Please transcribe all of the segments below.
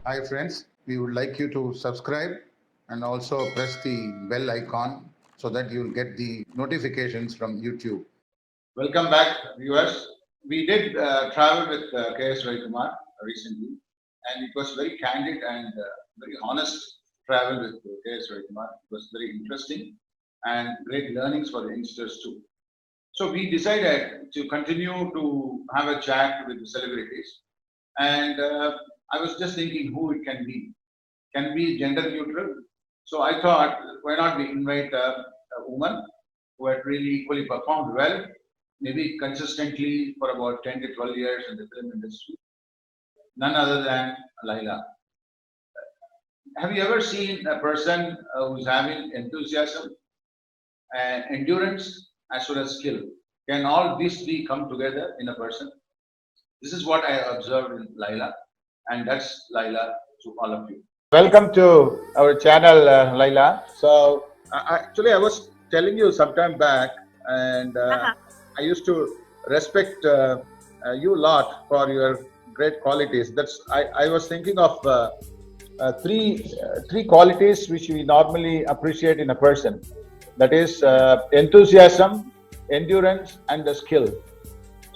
Hi friends, we would like you to subscribe and also press the bell icon so that you'll get the notifications from YouTube. Welcome back, viewers. We did travel with K.S. Ravikumar recently, and it was very candid and very honest travel with K.S. Ravikumar. It was very interesting and great learnings for the youngsters too. So we decided to continue to have a chat with the celebrities, and I was just thinking who it can be gender neutral. So I thought, why not we invite a woman who had really equally performed well, maybe consistently for about 10 to 12 years in the film industry, none other than Laila. Have you ever seen a person who's having enthusiasm and endurance as well as skill? Can all these three come together in a person? This is what I observed in Laila, and that's Laila to all of you. Welcome to our channel, Laila. So, actually, I was telling you some time back, and I used to respect you a lot for your great qualities. I was thinking of three qualities which we normally appreciate in a person. That is enthusiasm, endurance, and the skill.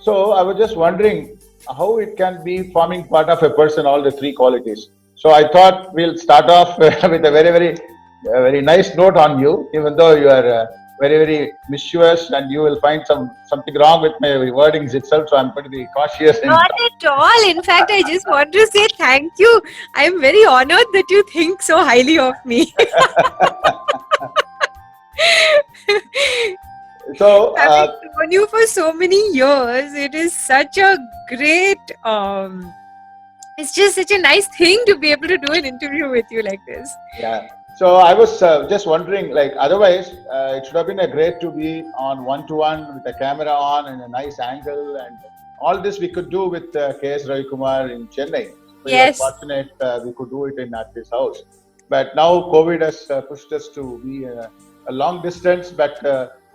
So I was just wondering how it can be forming part of a person, all the three qualities. So I thought we'll start off with a very nice note on you, even though you are very mischievous and you will find something wrong with my wordings itself. So I'm going to be cautious. Not at all. In fact, I just want to say thank you. I am very honored that you think so highly of me. So having known you for so many years, it is such a great it's just such a nice thing to be able to do an interview with you like this. Yeah. So I was just wondering, like, otherwise it should have been a great to be on one-to-one with the camera on and a nice angle, and all this we could do with K.S. Ravikumar in Chennai. So yes. We were fortunate we could do it at his house. But now COVID has pushed us to be a long distance, but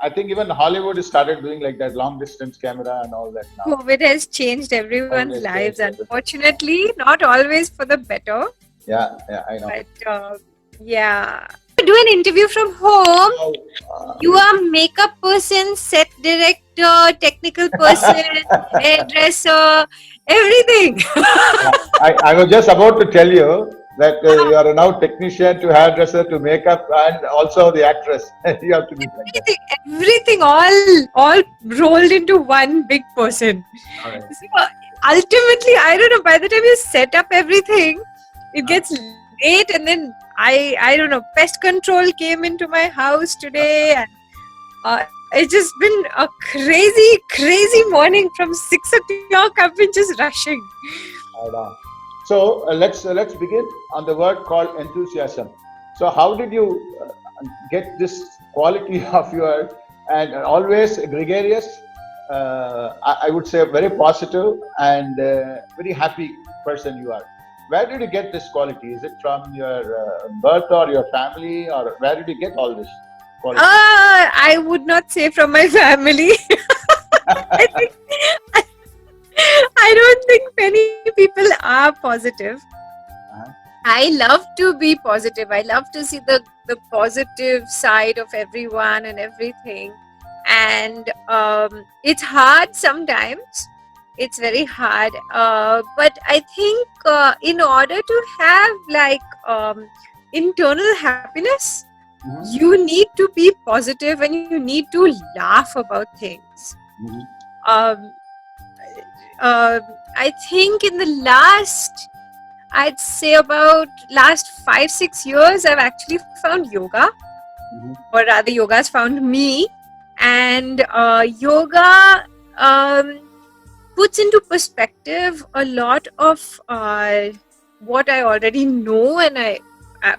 I think even Hollywood has started doing like that long distance camera and all that now. COVID has changed everyone's lives, unfortunately, not always for the better. Yeah, I know. But yeah. Do an interview from home. You are makeup person, set director, technical person, hairdresser, everything. I was just about to tell you that you are now technician to hairdresser to makeup and also the actress. You have to be everything all rolled into one big person. Right. So ultimately, I don't know, by the time you set up everything, it gets late, and then I don't know, pest control came into my house today, and it's just been a crazy morning. From 6 o'clock I've been just rushing. So let's begin on the word called enthusiasm. So how did you get this quality of yours, and always gregarious, I would say very positive and very happy person you are? Where did you get this quality? Is it from your birth or your family, or where did you get all this quality? I would not say from my family. I don't think many people are positive. I love to be positive. I love to see the positive side of everyone and everything. And it's hard sometimes. It's very hard. But I think in order to have like internal happiness, you need to be positive and you need to laugh about things. I think in the I'd say about last 5-6 years, I've actually found yoga, or rather yoga has found me, and yoga puts into perspective a lot of what I already know, and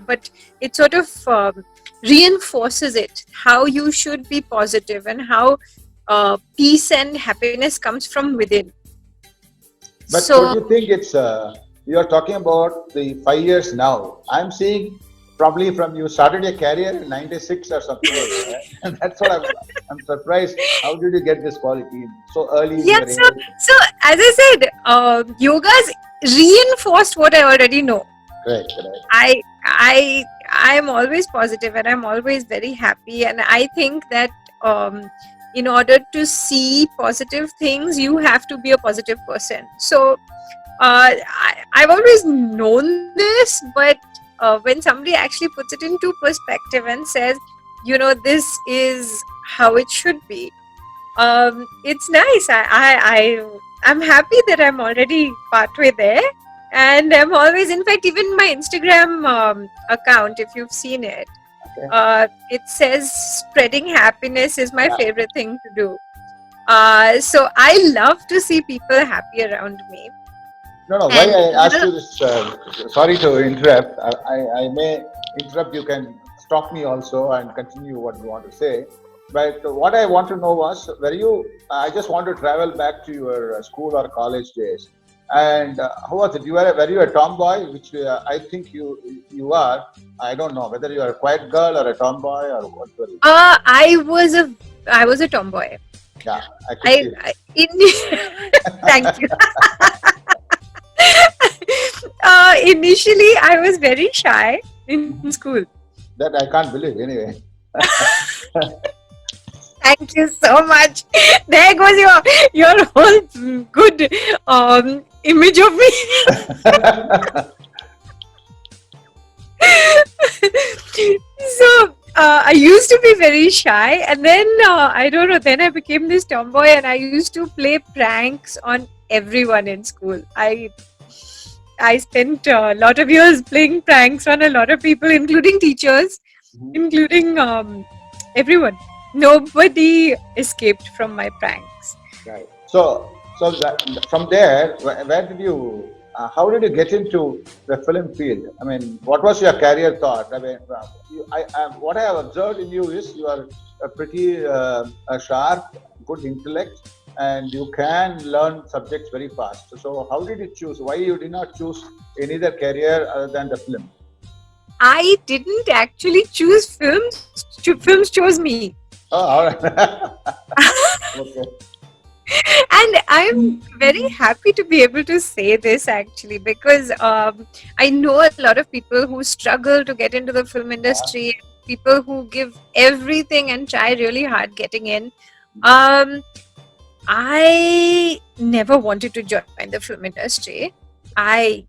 but it sort of reinforces it, how you should be positive and how peace and happiness comes from within. But so, do you think it's you are talking about the 5 years now? I'm seeing probably from you started your career in 96 or something like that. And that's what I'm surprised. How did you get this quality so early? Yeah, so as I said, yoga's reinforced what I already know. Great, great. I am always positive and I'm always very happy, and I think that in order to see positive things, you have to be a positive person. So I've always known this, but when somebody actually puts it into perspective and says, this is how it should be, it's nice. I'm happy that I'm already partway there, and I'm always, in fact, even my Instagram account, if you've seen it, it says spreading happiness is my favorite thing to do. So I love to see people happy around me. No, why I asked you this, sorry to interrupt. I may interrupt, you can stop me also and continue what you want to say. But what I want to know was, I just want to travel back to your school or college days. And how was it? Were you a tomboy, which I think you are. I don't know whether you are a quiet girl or a tomboy or what were you? I was a tomboy. Yeah, I could Thank you. Initially, I was very shy in school. That I can't believe, anyway. Thank you so much. There goes your whole good image of me. So I used to be very shy, and then I don't know. Then I became this tomboy, and I used to play pranks on everyone in school. I spent a lot of years playing pranks on a lot of people, including teachers, including everyone. Nobody escaped from my pranks. Right. So from there, where did you? How did you get into the film field? I mean, what was your career thought? I mean, what I have observed in you is you are a pretty sharp, good intellect, and you can learn subjects very fast. So how did you choose? Why you did not choose any other career other than the film? I didn't actually choose films. Films chose me. Oh, all right. Okay. And I'm very happy to be able to say this, actually, because I know a lot of people who struggle to get into the film industry, people who give everything and try really hard getting in. I never wanted to join the film industry. I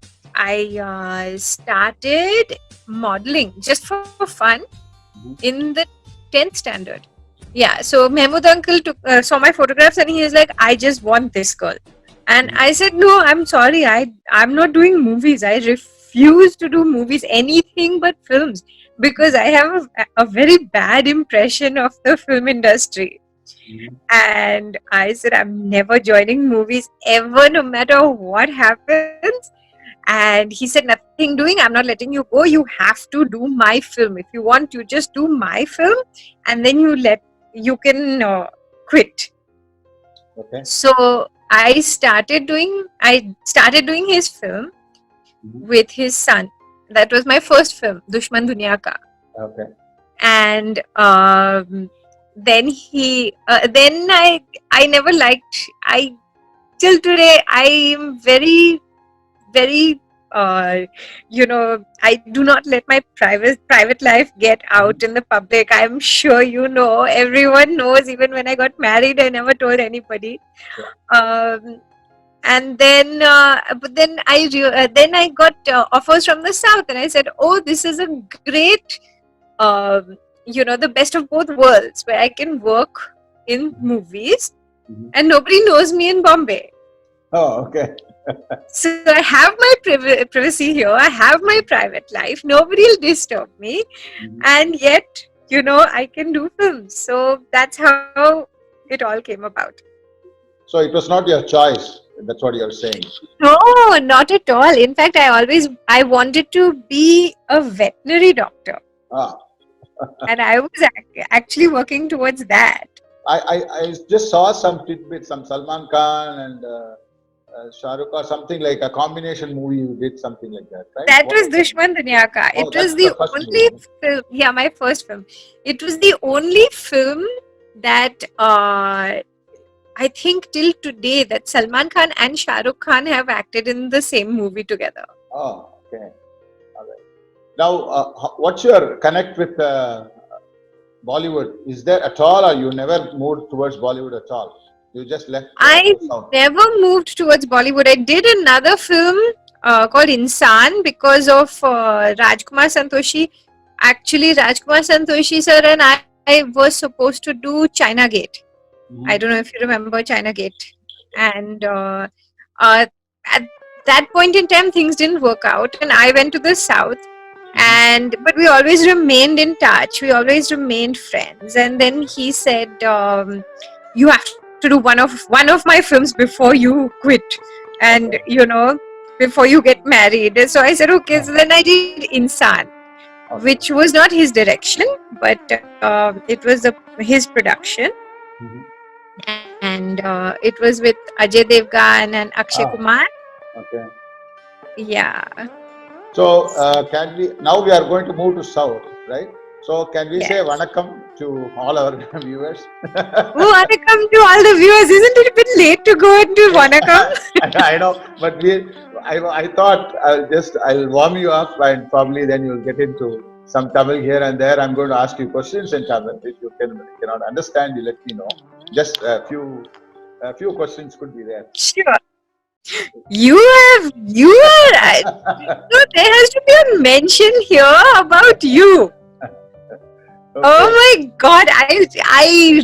started modeling just for fun in the 10th standard. Yeah, so Mahmood uncle saw my photographs and he is like, I just want this girl. And I said, no, I'm sorry, I'm not doing movies. I refuse to do movies, anything but films, because I have a very bad impression of the film industry. And I said, I'm never joining movies ever, no matter what happens. And he said, nothing doing, I'm not letting you go. You have to do my film. If you want, you just do my film, and then you can quit. Okay. So I started doing his film with his son. That was my first film, Dushman Duniya Ka. Okay. And then I never liked. Till today I am very, very I do not let my private life get out in the public. I'm sure everyone knows. Even when I got married, I never told anybody. And then but then I got offers from the South, and I said, oh, this is a great the best of both worlds, where I can work in movies and nobody knows me in Bombay. Oh, okay. So I have my privacy here. I have my private life. Nobody will disturb me, and yet I can do films. So that's how it all came about. So it was not your choice. That's what you're saying. No, not at all. In fact, I wanted to be a veterinary doctor. And I was actually working towards that. I just saw some tidbits, some Salman Khan and Shah Rukh or something, like a combination movie you did, something like that, right? That was Dushman Duniya Ka. It was the only film. Yeah, my first film. It was the only film that I think till today that Salman Khan and Shah Rukh Khan have acted in the same movie together. Oh, okay. Now, what's your connect with Bollywood? Is there at all, or you never moved towards Bollywood at all? You just left. I never moved towards Bollywood. I did another film called Insan because of Rajkumar Santoshi. Actually, Rajkumar Santoshi sir and I was supposed to do China Gate. I don't know if you remember China Gate. And at that point in time, things didn't work out, and I went to the south. But we always remained in touch. We always remained friends. And then he said, "You have to do one of my films before you quit, and before you get married." So I said, "Okay." So then I did Insan, which was not his direction, but it was his production. And it was with Ajay Devgan and Akshay Kumar. Okay. Yeah. So can we now we are going to move to south, right? So can we say vanakkam to all our viewers? Vanakkam to all the viewers. Isn't it a bit late to go into vanakkam? I know, but I thought I'll warm you up, and probably then you'll get into some Tamil here and there. I'm going to ask you questions in Tamil. If you cannot understand, you let me know. Just a few questions could be there. Sure. You are. So there has to be a mention here about you. Okay. Oh my God! I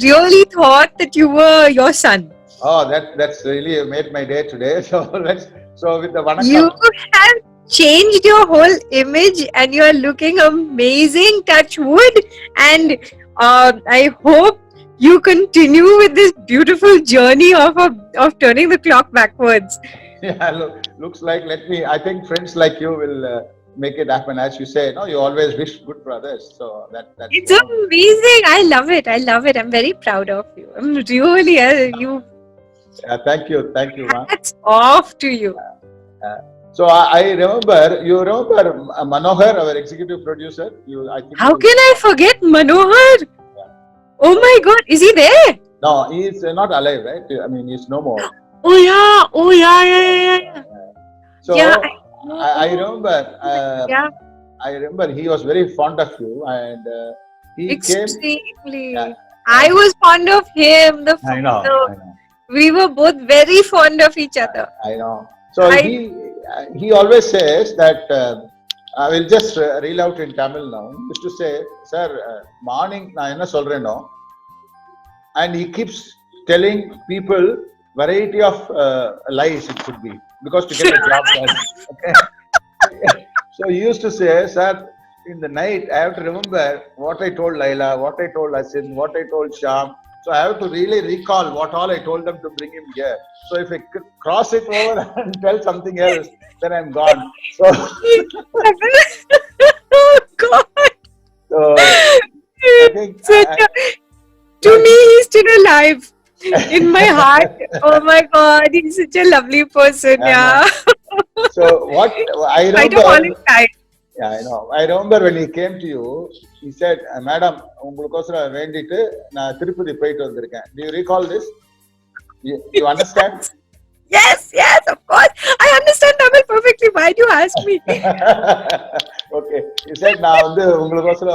really thought that you were your son. Oh, that's really made my day today. So with the vanakkam. You have changed your whole image, and you are looking amazing. Touch wood, and I hope you continue with this beautiful journey of turning the clock backwards. Yeah, looks like. I think friends like you will make it happen. As you say, you always wish good for others. So that's it's amazing. I love it. I'm very proud of you. I'm really you. Thank you, ma. Hats off to you. So I remember. You remember Manohar, our executive producer. How can I forget Manohar? Yeah. Oh my God, is he there? No, he is not alive, right? I mean, he's no more. Oh yeah. So yeah, I remember. I remember he was very fond of you, and he extremely. Yeah. I was fond of him. I know. We were both very fond of each other. I know. So he always says that. I will just reel out in Tamil now. Just to say, sir, morning na enna solreno, and he keeps telling people variety of lies it could be, because to get a job done. Okay. So he used to say, sir, in the night I have to remember what I told Laila, what I told Asin, what I told Sham. So I have to really recall what all I told them to bring him here. So if I cross it over and tell something else, then I'm gone. So, oh God. So I think to me, he's still alive in my heart. Oh my God, he's such a lovely person. Yeah. So what I remember. Yeah, I know. I remember when he came to you, he said, Madam, ungalukosra vendittu na Tirupati poitu vandiruken. Do you recall this? You understand? Yes, of course. I understand Tamil perfectly. Why do you ask me? Okay. He said, na ungalukosra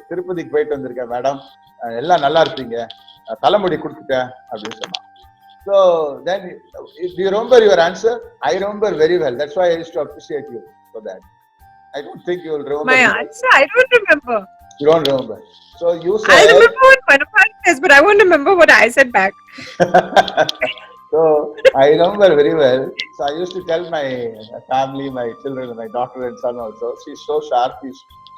Tirupati poitu vandiruken, madam. Ella nalla irpinga. Talamudi kudutiten appdi sonna. So then, do you remember your answer? I remember very well. That's why I used to appreciate you for that. I don't think you will remember. My answer? I don't remember. You don't remember. So you said. I remember what Manapal says, but I won't remember what I said back. So I remember very well. So I used to tell my family, my children, my daughter and son also. She's so sharp.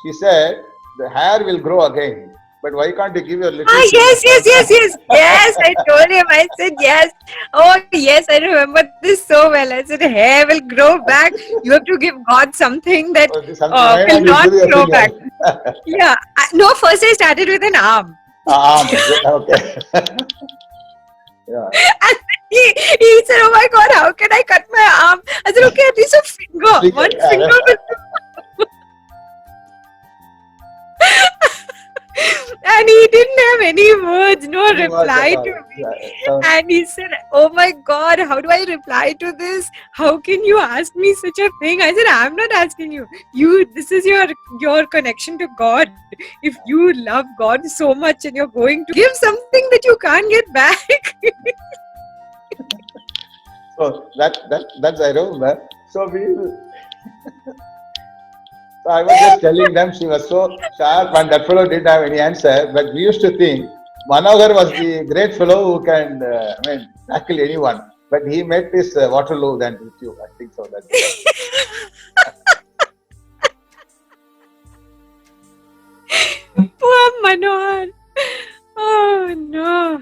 She said, the hair will grow again. But why can't you give your little... Yes. Yes, I told him. I said yes. Oh, yes, I remember this so well. I said, hair will grow back. You have to give God something that will not grow back. Yeah. No, first I started with an arm. Arm, okay. Yeah. And he said, oh my God, how can I cut my arm? I said, okay, at least a finger. One finger will... and he didn't have any words, no He was reply at all. to me. Yeah, so, And he said, "Oh my God, how do I reply to this? How can you ask me such a thing?" I said, "I'm not asking you. This is your connection to God. If you love God so much and you're going to give something that you can't get back." so that's I remember. So so I was just telling them she was so sharp and that fellow didn't have any answer. But we used to think Manohar was the great fellow who can, tackle anyone. But he met his Waterloo than with you. I think so. That's Poor Manohar. Oh no.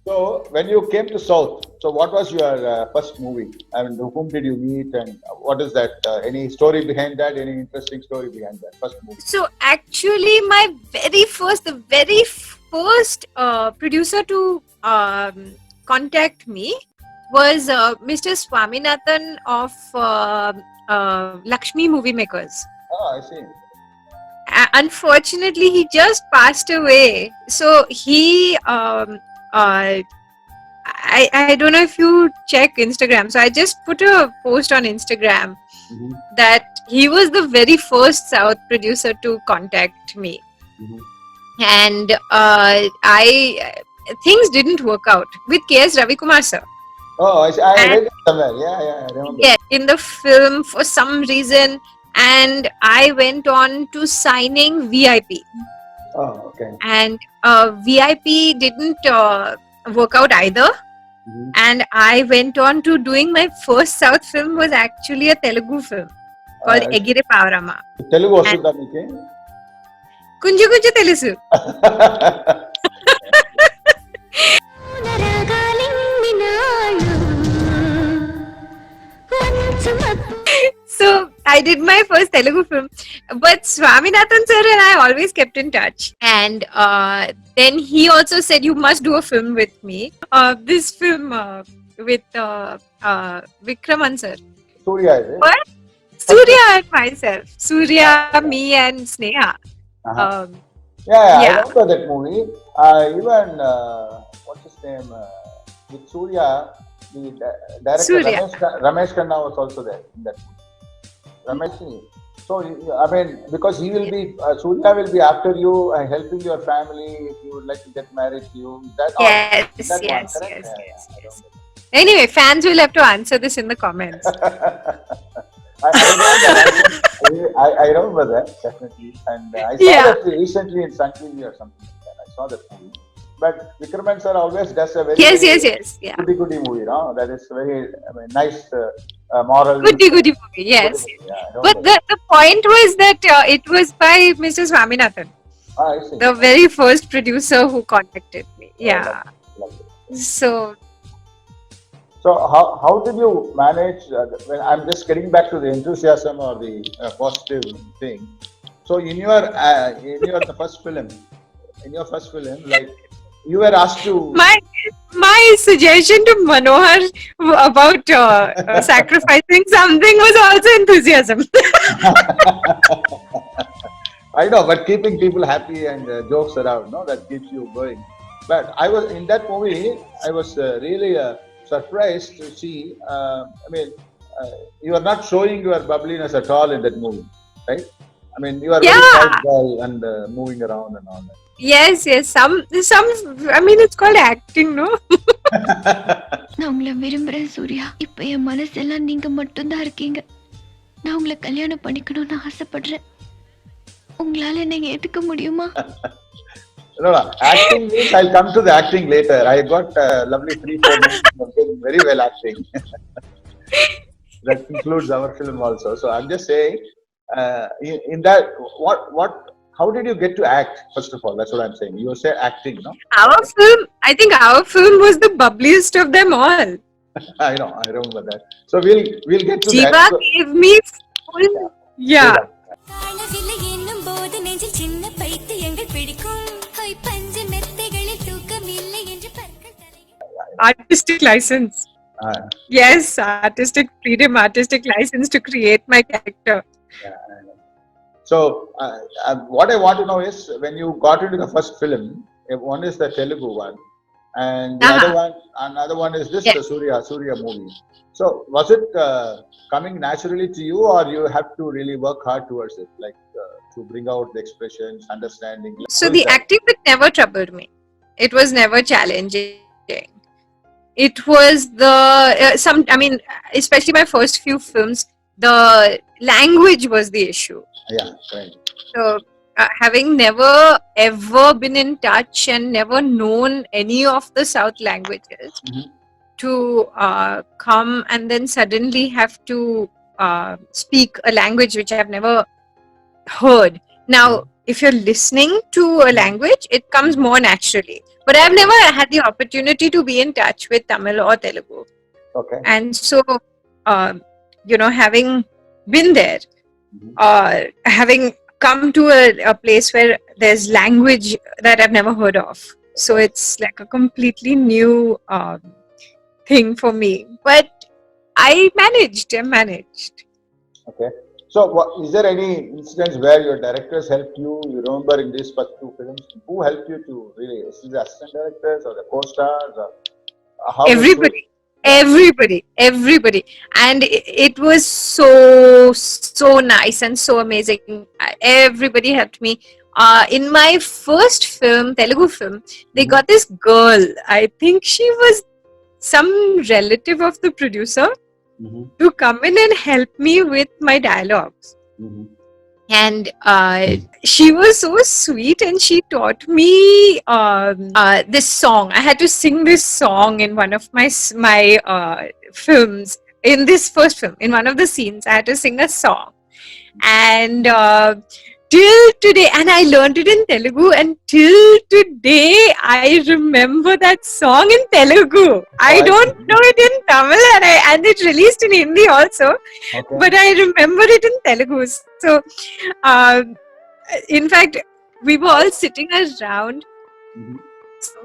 So when you came to South, so what was your first movie? I mean, whom did you meet, and what is that? Any story behind that? Any interesting story behind that first movie? So actually, the very first producer to contact me was Mr. Swaminathan of Lakshmi Movie Makers. Oh, I see. Unfortunately, he just passed away. So he, I don't know if you check Instagram. So I just put a post on Instagram that he was the very first South producer to contact me. And things didn't work out with K.S. Ravikumar sir. Oh, I read it somewhere. Yeah, I remember. Yeah, in the film for some reason, and I went on to signing VIP. Oh, okay. And VIP didn't work out either. And I went on to doing my first South film was actually a Telugu film called Egire Pavarama. Telugu vastunda meeke? Kunju kunju telusu. So I did my first Telugu film, but Swaminathan sir and I always kept in touch. And then he also said, "You must do a film with me." This film with Vikraman sir. Surya, is it? What? Surya and myself. Surya, me and Sneha. Yeah, I remember that movie. Even what's his name? With Surya, the director Surya. Ramesh Khanna was also there in that movie. Ramesh. So I mean, because he will be Surya will be after you, helping your family if you would like to get married to you. Yes. Anyway, fans will have to answer this in the comments. I remember that definitely, and I saw that recently in Sun TV or something like that. I saw that movie. But Vikraman sir always does a very goody movie, no? That is very nice moral. Goody movie, yes. But the point was that it was by Mr. Swaminathan, I see. the very first producer who contacted me. Yeah. Lovely. So how did you manage? When I'm just getting back to the enthusiasm or the positive thing. So in your first film, like. You were asked to. My suggestion to Manohar about sacrificing something was also enthusiasm. I know, but keeping people happy and jokes around, no, that keeps you going. But I was in that movie. I was really surprised to see. You are not showing your bubbliness at all in that movie, right? I mean, you are very quiet girl and moving around and all that. Yes. Some. I mean, it's called acting, no? நான் உங்களை விரும்புறேன் சூர்யா. இப்ப என் மனசெல்லாம் நீங்க மட்டும்தான் இருக்கீங்க. நான் உங்களை கல்யாணம் பண்ணிக்கணும்னு ஆசைப்படுறேன். உங்களால நீங்க ஏத்துக்க முடியுமா? No, acting means I'll come to the acting later. I got lovely 3-4 minutes very well acting. That includes our film also. So I'm just saying, in that, how did you get to act? First of all, that's what I'm saying. You say acting, no? I think our film was the bubbliest of them all. I know, I remember that. So we'll get to Jiva that. gave me full. Yeah. Artistic license. Yes, artistic freedom, artistic license to create my character. Yeah, I know. So what I want to know is, when you got into the first film, one is the Telugu one, and the another one is this Surya movie. So was it coming naturally to you, or you have to really work hard towards it, like to bring out the expressions, understanding? So the acting bit never troubled me. It was never challenging. It was especially my first few films, the language was the issue. Yeah, right. So having never ever been in touch and never known any of the South languages, to come and then suddenly have to speak a language which I have never heard. Now, if you're listening to a language, it comes more naturally. But I've never had the opportunity to be in touch with Tamil or Telugu. Okay. And so, having been there, having come to a place where there's language that I've never heard of. So it's like a completely new thing for me. But I managed. Okay. So, is there any instance where your directors helped you? You remember in these first two films, who helped you to really? Is it the assistant directors or the co-stars? Or how? Everybody. And it was so nice and so amazing. Everybody helped me. In my first film, Telugu film, they got this girl. I think she was some relative of the producer, to come in and help me with my dialogues. And she was so sweet, and she taught me this song. I had to sing this song in one of my films. In this first film, in one of the scenes, I had to sing a song. And till today, and I learned it in Telugu, and till today I remember that song in Telugu. I don't know it in Tamil, and it's released in Hindi also, but I remember it in Telugu. So in fact, we were all sitting around.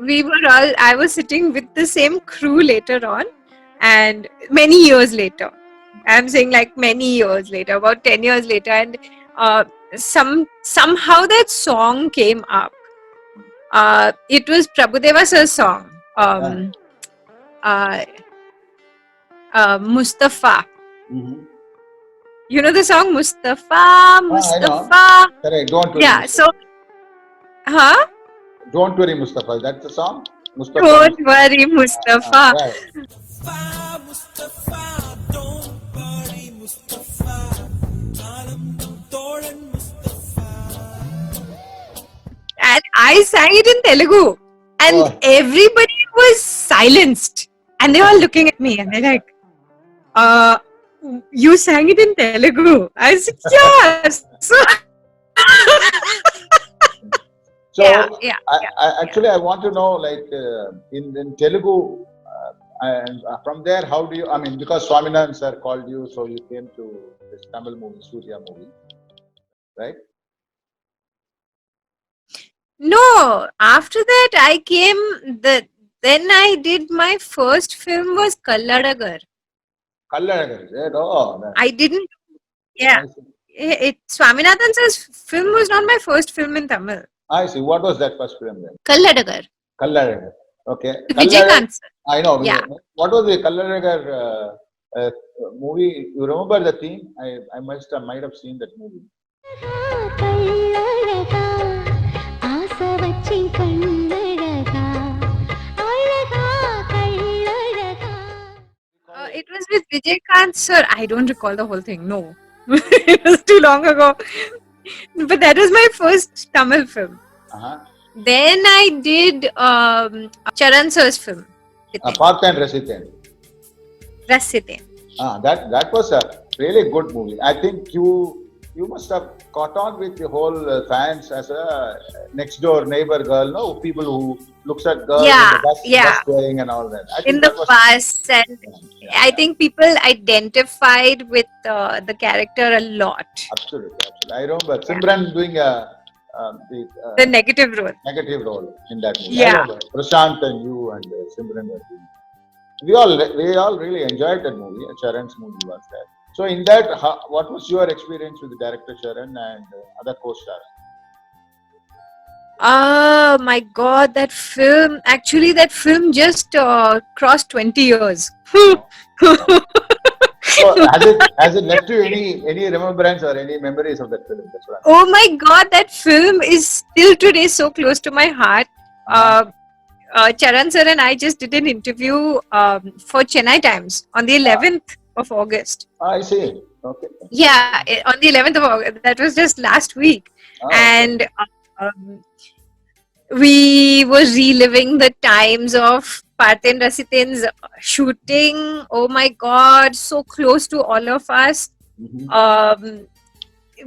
I was sitting with the same crew later on, and many years later, I'm saying like many years later, about 10 years later, and somehow that song came up. It was Prabhudeva sir's song, Mustafa. You know the song Mustafa? Correct. Don't worry. Yeah. Mustafa. So, Don't worry, Mustafa. That's the song. Mustafa. Don't worry, Mustafa. Right. Mustafa, don't worry, Mustafa. And I sang it in Telugu, and everybody was silenced, and they were looking at me, and they're like, you sang it in Telugu? I said, yes. So, actually, I want to know, like, in Telugu, and from there, how do you, because Swaminathan sir called you, so you came to this Tamil movie, Surya movie, right? No, after that I came, then I did my first film was Kalladagar. I didn't, Swaminathan sir's film was not my first film in Tamil. I see. What was that first film then? Kalladagar. Okay. Vijaykanth. I know. Yeah. What was the Kalladagar movie? You remember the theme? I might have seen that movie. It was with Vijaykanth sir. I don't recall the whole thing. No. It was too long ago. But that was my first Tamil film. Then I did Charan sir's film. Parthen Rasithen. That was a really good movie. I think you must have caught on with the whole fans as a next door neighbor girl, no? People who looks at girls in the bus going and all that. In the bus, and I think people identified with the character a lot. Absolutely. I remember Simran doing the negative role. Negative role in that movie. Yeah. Prashant and you and Simran were doing. We all really enjoyed that movie. Charan's movie was that. So in that, what was your experience with the director Sharan and other co-stars? Oh my God, that film! Actually, that film just crossed 20 years. So has it left you any remembrance or any memories of that film? That's what Oh my God, that film is still today so close to my heart. Charan sir and I just did an interview for Chennai Times on the 11th of August. I see. Okay. Yeah, on the 11th of August. That was just last week. And we were reliving the times of Parthen Rasithen's shooting. Oh my God, so close to all of us.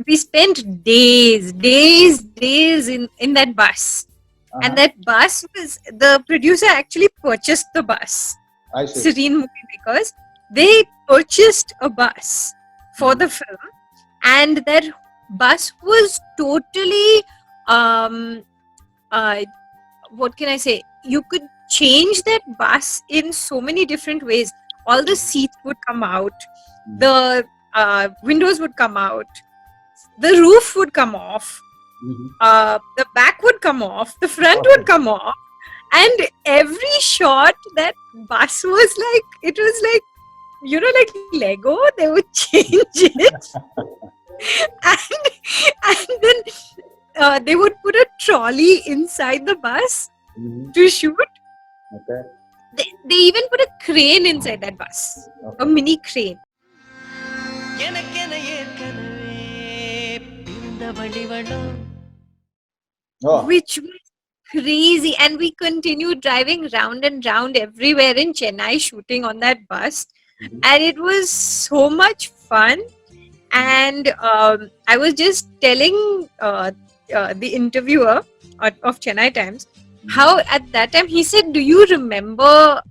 We spent days in that bus. And that bus was, the producer actually purchased the bus. I see. Serene Movie Makers. They purchased a bus for the film, and that bus was totally, what can I say? You could change that bus in so many different ways. All the seats would come out, the windows would come out, the roof would come off. The back would come off, the front would come off, and every shot that bus was like, it was like, you know, like Lego. They would change it, and then they would put a trolley inside the bus to shoot. Okay. They even put a crane inside that bus, a mini crane. Which was crazy, and we continued driving round and round everywhere in Chennai shooting on that bus, and it was so much fun. And I was just telling the interviewer of Chennai Times how at that time he said, do you remember,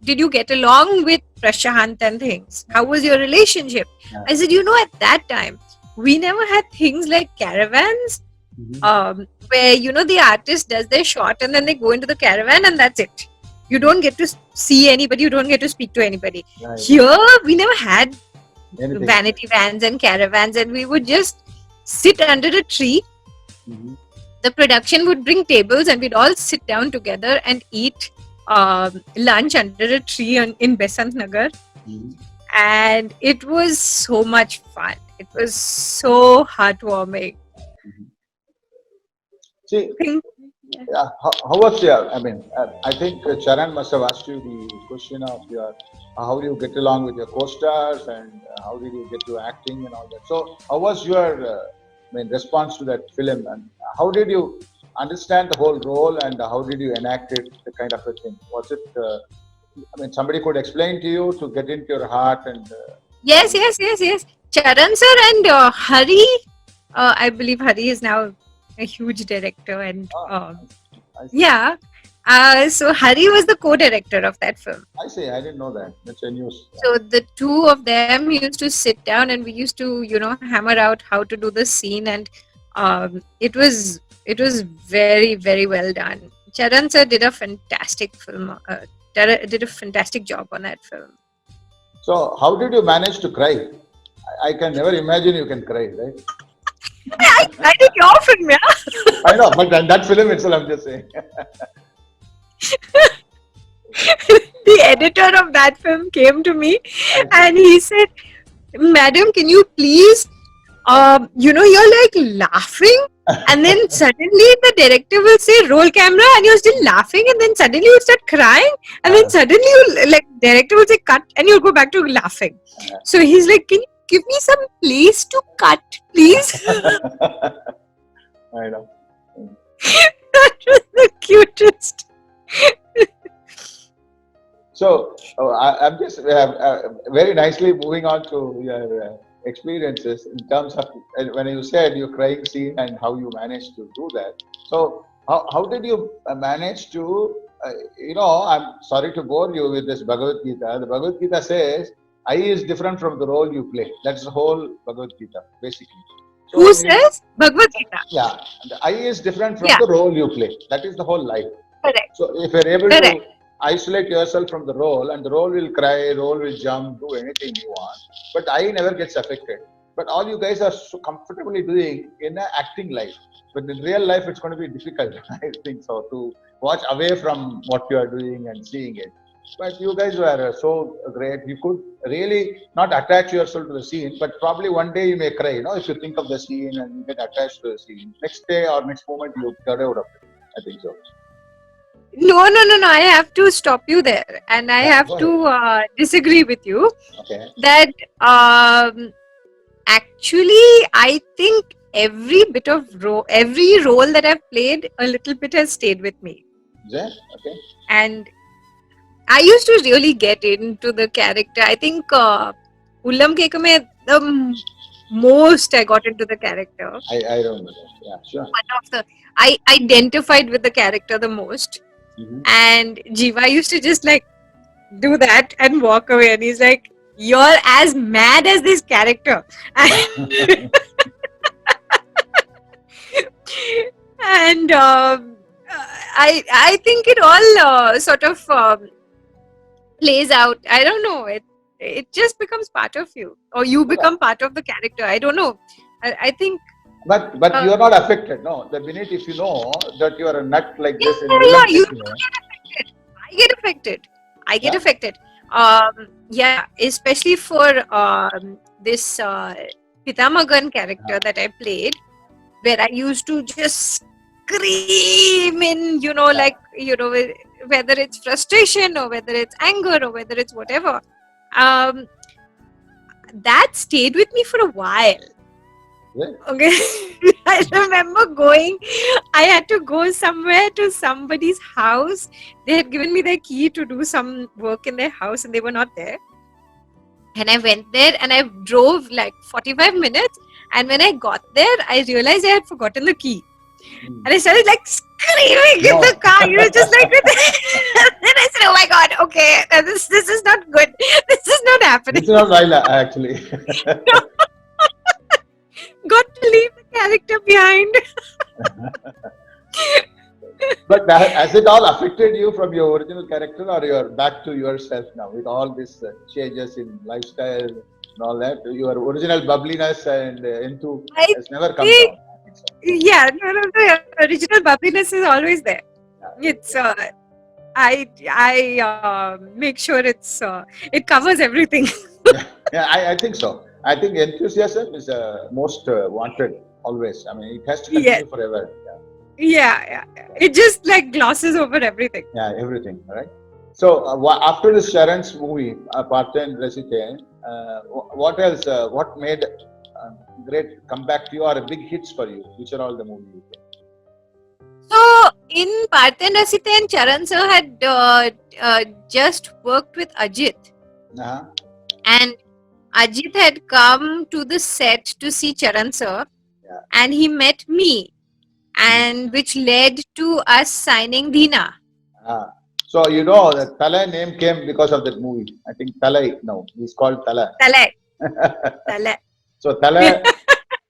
did you get along with Prashant and things? How was your relationship? I said, you know, at that time we never had things like caravans, where, you know, the artist does their shot and then they go into the caravan and that's it. You don't get to see anybody, you don't get to speak to anybody. Right. Here we never had Anything. vanity vans and caravans, and we would just sit under a tree. The production would bring tables and we'd all sit down together and eat lunch under a tree in Besant Nagar. And it was so much fun. It was so heartwarming. See, how was your, I mean, I think Charan must have asked you the question of your, how do you get along with your co-stars and how did you get to acting and all that. So how was your response to that film, and how did you understand the whole role and how did you enact it, the kind of a thing? Was it, somebody could explain to you to get into your heart and... Yes. Charan sir and Hari, I believe Hari is now a huge director, and yeah. So Hari was the co-director of that film. I see. I didn't know that. That's a news. So the two of them used to sit down and we used to, you know, hammer out how to do the scene, and it was very, very well done. Charan sir did a fantastic film. Did a fantastic job on that film. So how did you manage to cry? I can never imagine you can cry, right? I did your film, yeah. I know, but that film itself, I'm just saying. The editor of that film came to me and he said, "Madam, can you please, you know, you're like laughing, and then suddenly the director will say roll camera and you're still laughing, and then suddenly you start crying, and then suddenly you, like, director will say cut and you'll go back to laughing." So he's like, "Can you give me some place to cut, please?" I know. That was the cutest. So I'm just very nicely moving on to your experiences in terms of when you said your crying scene and how you managed to do that. So how did you manage to, you know, I'm sorry to bore you with this Bhagavad Gita. The Bhagavad Gita says, I is different from the role you play. That's the whole Bhagavad Gita, basically. So, who says? Bhagavad Gita. Yeah, the I is different from the role you play. That is the whole life. Correct. So if you're able Correct. to isolate yourself from the role, and the role will cry, role will jump, do anything you want. But I never gets affected. But all you guys are so comfortably doing in an acting life. But in real life, it's going to be difficult, I think so, to watch away from what you are doing and seeing it. But you guys were so great. You could really not attach yourself to the scene, but probably one day you may cry, if you think of the scene and you get attached to the scene. Next day or next moment, you get out of it. I think so. No. I have to stop you there, and I have go to disagree with you. Okay. That actually, I think every role that I've played, a little bit has stayed with me. Is that? Okay. And I used to really get into the character. I think Ullam Ketkume, the most I got into the character. I remember that. Yeah, sure. I identified with the character the most. Mm-hmm. And Jiva used to just like do that and walk away, and he's like, "You're as mad as this character." And I think it all sort of plays out. I don't know. It just becomes part of you, or you become part of the character. I don't know. I think. But you are not affected, no. The minute if you know that you are a nut like this, in Yeah, you Ketkume, get affected. I get affected. Yeah, especially for this Pithamagan character that I played, where I used to just scream in, whether it's frustration or whether it's anger or whether it's whatever. That stayed with me for a while. Yeah. Okay. I remember I had to go somewhere to somebody's house. They had given me their key to do some work in their house and they were not there. And I went there and I drove like 45 minutes. And when I got there, I realized I had forgotten the key. And I started like screaming in the car, just like that. And I said, "Oh my God, okay, this is not good. This is not happening." This is not Laila, actually. Got to leave the character behind. But has it all affected you from your original character, or you're back to yourself now with all these changes in lifestyle and all that? Your original bubbliness and enthu has never come down. Yeah, no, the original bubbliness is always there. It's I make sure it covers everything. Yeah, I think so. I think enthusiasm is most wanted always. I mean, it has to continue forever. Yeah. It just like glosses over everything. Yeah, everything. Right. So after this Sharan's movie, Parthen Rasithen, what else? What made great comeback to you or big hits for you? Which are all the movies you did? So in Parthen Rasithen, Charan sir had just worked with Ajit, and Ajit had come to the set to see Charan sir, and he met me, and which led to us signing Dheena. So the Thala name came because of that movie. I think Thala now he's called Thala. Thala. So Thala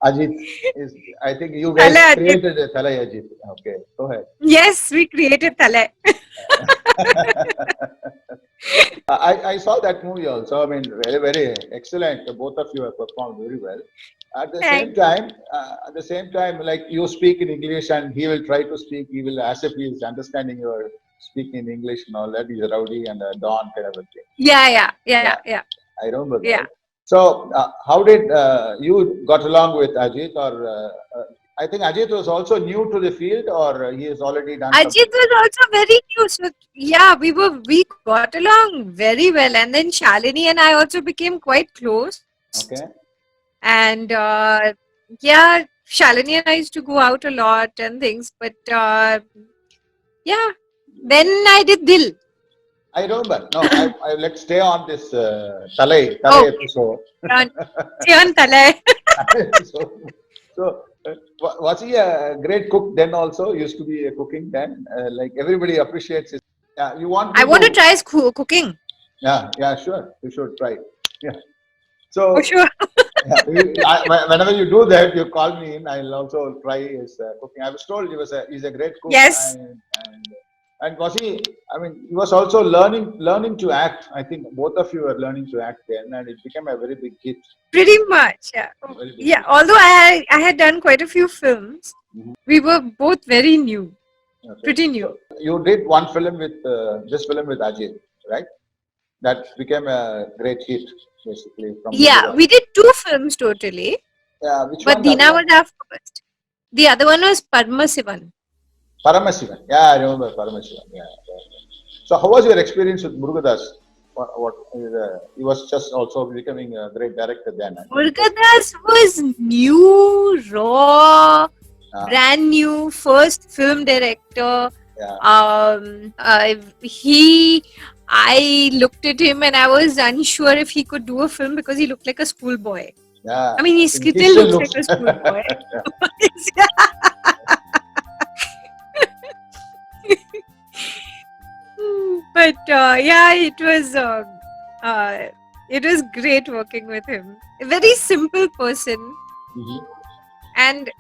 Ajit is. I think you guys created a Thala Ajit. Okay, go ahead. Yes, we created Thala. I saw that movie also. I mean, very, very excellent. Both of you have performed very well. At the same time, like you speak in English and he will try to speak. He will, as if he is understanding your speaking in English and all that. He's a rowdy and a don kind of a thing. Yeah. I remember that. Yeah. So, how did you got along with Ajit? Or I think Ajit was also new to the field, or he has already done. Ajit was also very new. So yeah, we got along very well, and then Shalini and I also became quite close. Okay. And Shalini and I used to go out a lot and things, but then I did Dhill. I remember. No, let's stay on this Thalai episode. Stay on Thalai. So, was he a great cook then also? Used to be a cooking then? Like everybody appreciates it. Yeah, I want to try his cooking. Yeah, sure. You should try. Yeah. So, for sure. Whenever you do that, you call me in. I'll also try his cooking. I was told he's a great cook. Yes. And And was he? I mean, he was also learning to act. I think both of you were learning to act then, and it became a very big hit. Pretty much, yeah. Very big Yeah, hit. although I had done quite a few films, we were both very new, Okay. pretty new. So you did one film with this film with Ajit, right? That became a great hit, basically. From Yeah, Gujarat. we did 2 films totally, Yeah, which but one? The Dheena other one? was our first. The other one was Padmasivan. Paramasivan. Yeah, I remember Paramasivan. Yeah. So how was your experience with Murugadas? He was just also becoming a great director then. I think. Murugadas was new, raw, brand new, first film director. Yeah. I looked at him and I was unsure if he could do a film because he looked like a schoolboy. Yeah. I mean, he think still looks like a schoolboy. But yeah, it was great working with him. A very simple person, and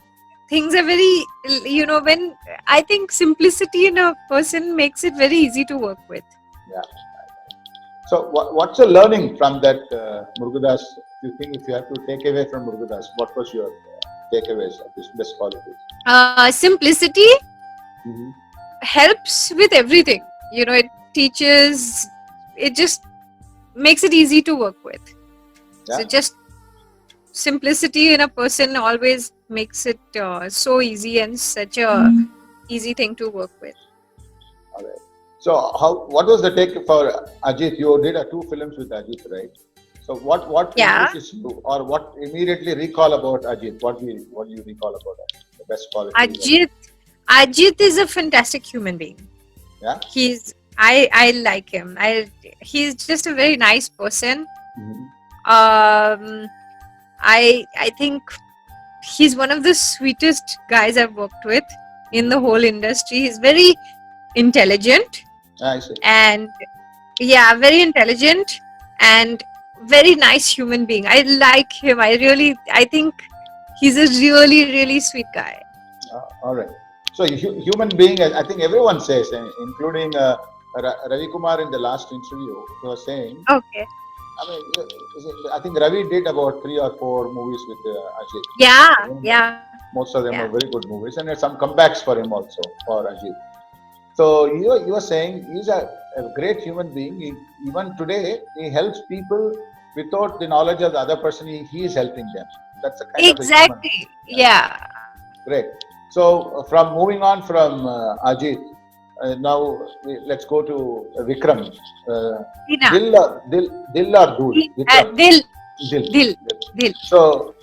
things are very, when I think simplicity in a person makes it very easy to work with. Yeah. So what's your learning from that Murugadas? You think if you have to take away from Murugadas, what was your takeaways of his best qualities? Simplicity helps with everything. It teaches, it just makes it easy to work with. Yeah. So just simplicity in a person always makes it so easy and such a easy thing to work with. All right. So what was the take for Ajit? You did 2 films with Ajit, right? So what impresses you, or what immediately recall about Ajit? What do you recall about Ajit? The best quality. Ajit is a fantastic human being. Yeah. I like him. He's just a very nice person. I think he's one of the sweetest guys I've worked with in the whole industry. He's very intelligent. I see. And yeah, very intelligent and very nice human being. I like him. I think he's a really, really sweet guy. All right. So human being, I think everyone says, including Ravi Kumar in the last interview, he was saying. Okay. I mean, I think Ravi did about 3 or 4 movies with Ajit. Yeah. Most of them are very good movies, and there's some comebacks for him also, for Ajit. So you are saying he's a great human being. Even today, he helps people without the knowledge of the other person. He is helping them. That's a kind exactly. of a Yeah. Great. So moving on from Ajit, now let's go to Vikram. Dhill or Dhill? Dhill.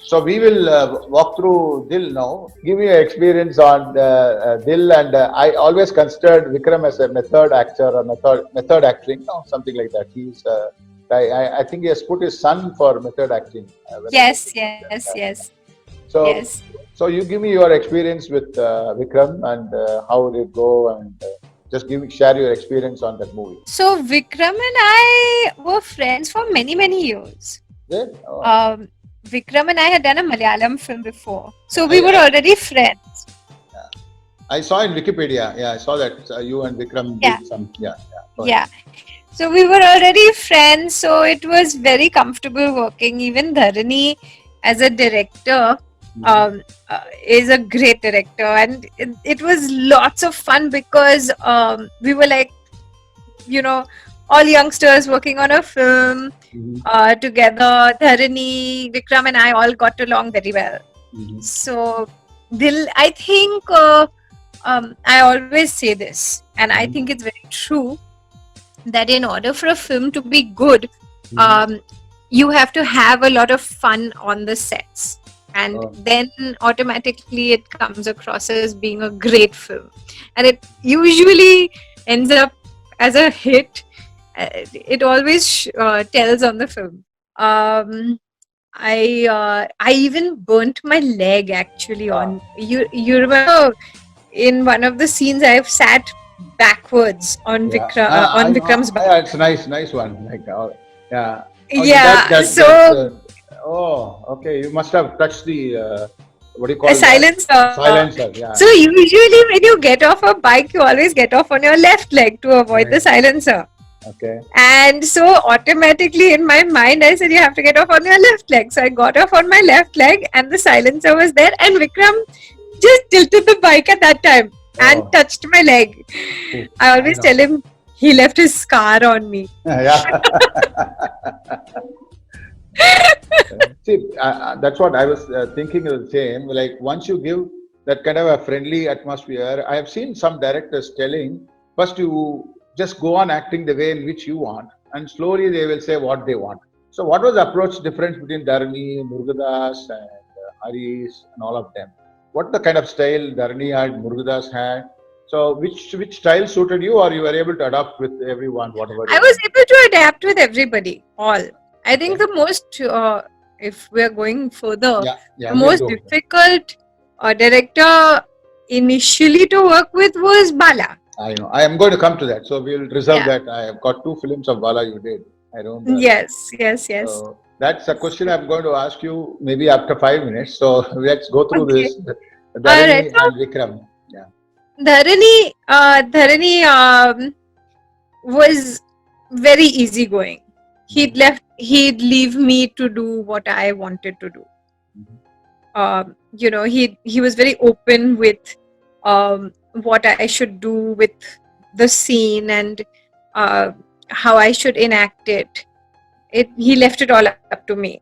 So we will walk through Dhill now. Give me an experience on Dhill, and I always considered Vikram as a method actor or method acting, something like that. He's I think he has put his son for method acting. Yes. So you give me your experience with Vikram and how did it go, and just share your experience on that movie. So Vikram and I were friends for many, many years. Yeah? Oh. Vikram and I had done a Malayalam film before. So we were already friends. Yeah. I saw in Wikipedia. Yeah, I saw that you and Vikram did some. Yeah. So we were already friends. So it was very comfortable working. Even Dharani as a director is a great director. And it was lots of fun because we were like, all youngsters working on a film together. Dharani, Vikram and I all got along very well. So Dhill, I think I always say this, and I think it's very true, that in order for a film to be good, you have to have a lot of fun on the sets. And then automatically it comes across as being a great film. And it usually ends up as a hit. It always tells on the film. I even burnt my leg actually on. You remember in one of the scenes I've sat backwards on Vikram's back. Yeah, it's a nice one. Like okay. You must have touched the what do you call A that? silencer. Silencer, yeah. So usually when you get off a bike, you always get off on your left leg to avoid the Right. silencer. Okay. And so automatically in my mind, I said, you have to get off on your left leg. So I got off on my left leg and the silencer was there. And Vikram just tilted the bike at that time and Oh. touched my leg. Oh, I always I know. tell him he left his scar on me. Yeah. See, that's what I was thinking of the same. Like once you give that kind of a friendly atmosphere, I have seen some directors telling, first you just go on acting the way in which you want, and slowly they will say what they want. So, what was the approach difference between Dharani, Murugadas, and Haris, and all of them? What the kind of style Dharani had, Murugadas had? So, which style suited you, or you were able to adapt with everyone, whatever? I was able to adapt with everybody, all. I think the most, if we're going further, the most difficult director initially to work with was Bala. I know. I am going to come to that. So we'll reserve that. I have got 2 films of Bala you did. I don't know. Yes. So that's a question I'm going to ask you maybe after 5 minutes. So let's go through this. Dharani and Vikram. Yeah. Dharani was very easygoing. He'd leave me to do what I wanted to do. He was very open with what I should do with the scene and how I should enact it. He left it all up to me.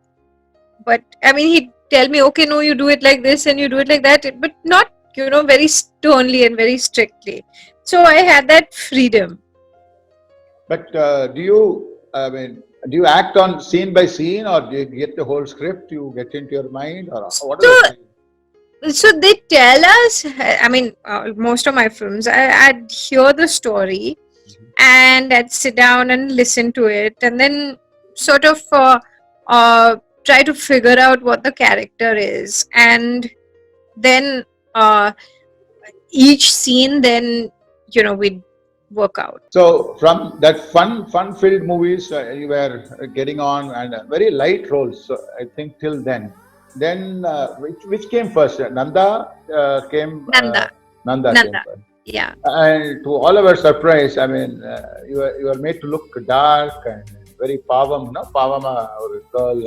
But I mean, he'd tell me, okay, no, you do it like this and you do it like that, but not, very sternly and very strictly. So I had that freedom. But do you act on scene by scene, or do you get the whole script? You get into your mind, or what? So they tell us, I mean, most of my films, I'd hear the story and I'd sit down and listen to it and then sort of try to figure out what the character is. And then each scene, then, we'd work out. So from that fun-filled movies, you were getting on and very light roles, so I think till then. Then which came first? Nandha came. Nandha. Nandha came first. Yeah. And to all our surprise, I mean, you were made to look dark and very pavam, no? Pavama or girl,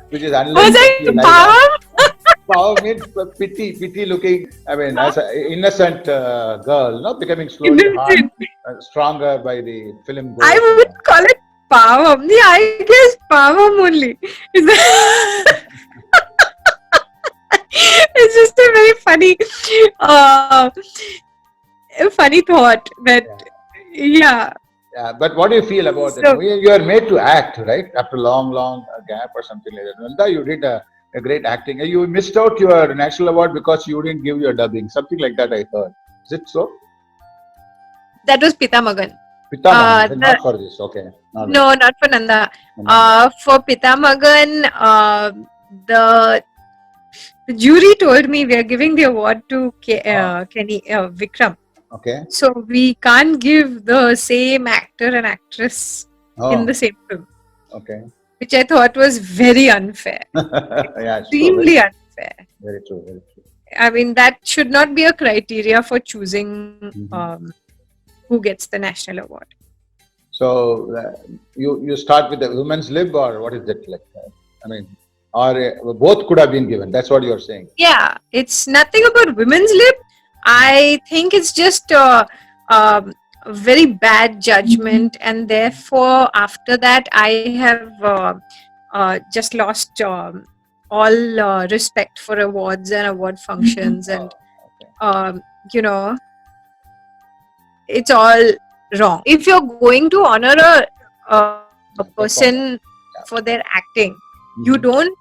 which is unlike. Was I pavam? Pavam means pity looking. I mean, as an innocent girl, no, becoming slowly hard, stronger by the film. I would call it pavam. Yeah, I guess pavam only. It's just a very funny thought that, yeah. Yeah, but what do you feel about it? You are made to act, right? After long gap or something like that. Nandha, you did a great acting. You missed out your national award because you didn't give your dubbing. Something like that, I heard. Is it so? That was Pithamagan. Pithamagan, not for this. Okay. No, not for Nandha. For Pithamagan, the jury told me we are giving the award to Vikram. Okay. So we can't give the same actor and actress in the same film. Okay. Which I thought was very unfair. Yeah, extremely unfair. Very true. I mean, that should not be a criteria for choosing who gets the national award. So you start with the women's lib, or what is it like? I mean, or both could have been given. That's what you're saying. Yeah, it's nothing about women's lib. I think it's just a very bad judgment, and therefore after that I have just lost all respect for awards and award functions, and it's all wrong. If you're going to honor a person for their acting, you don't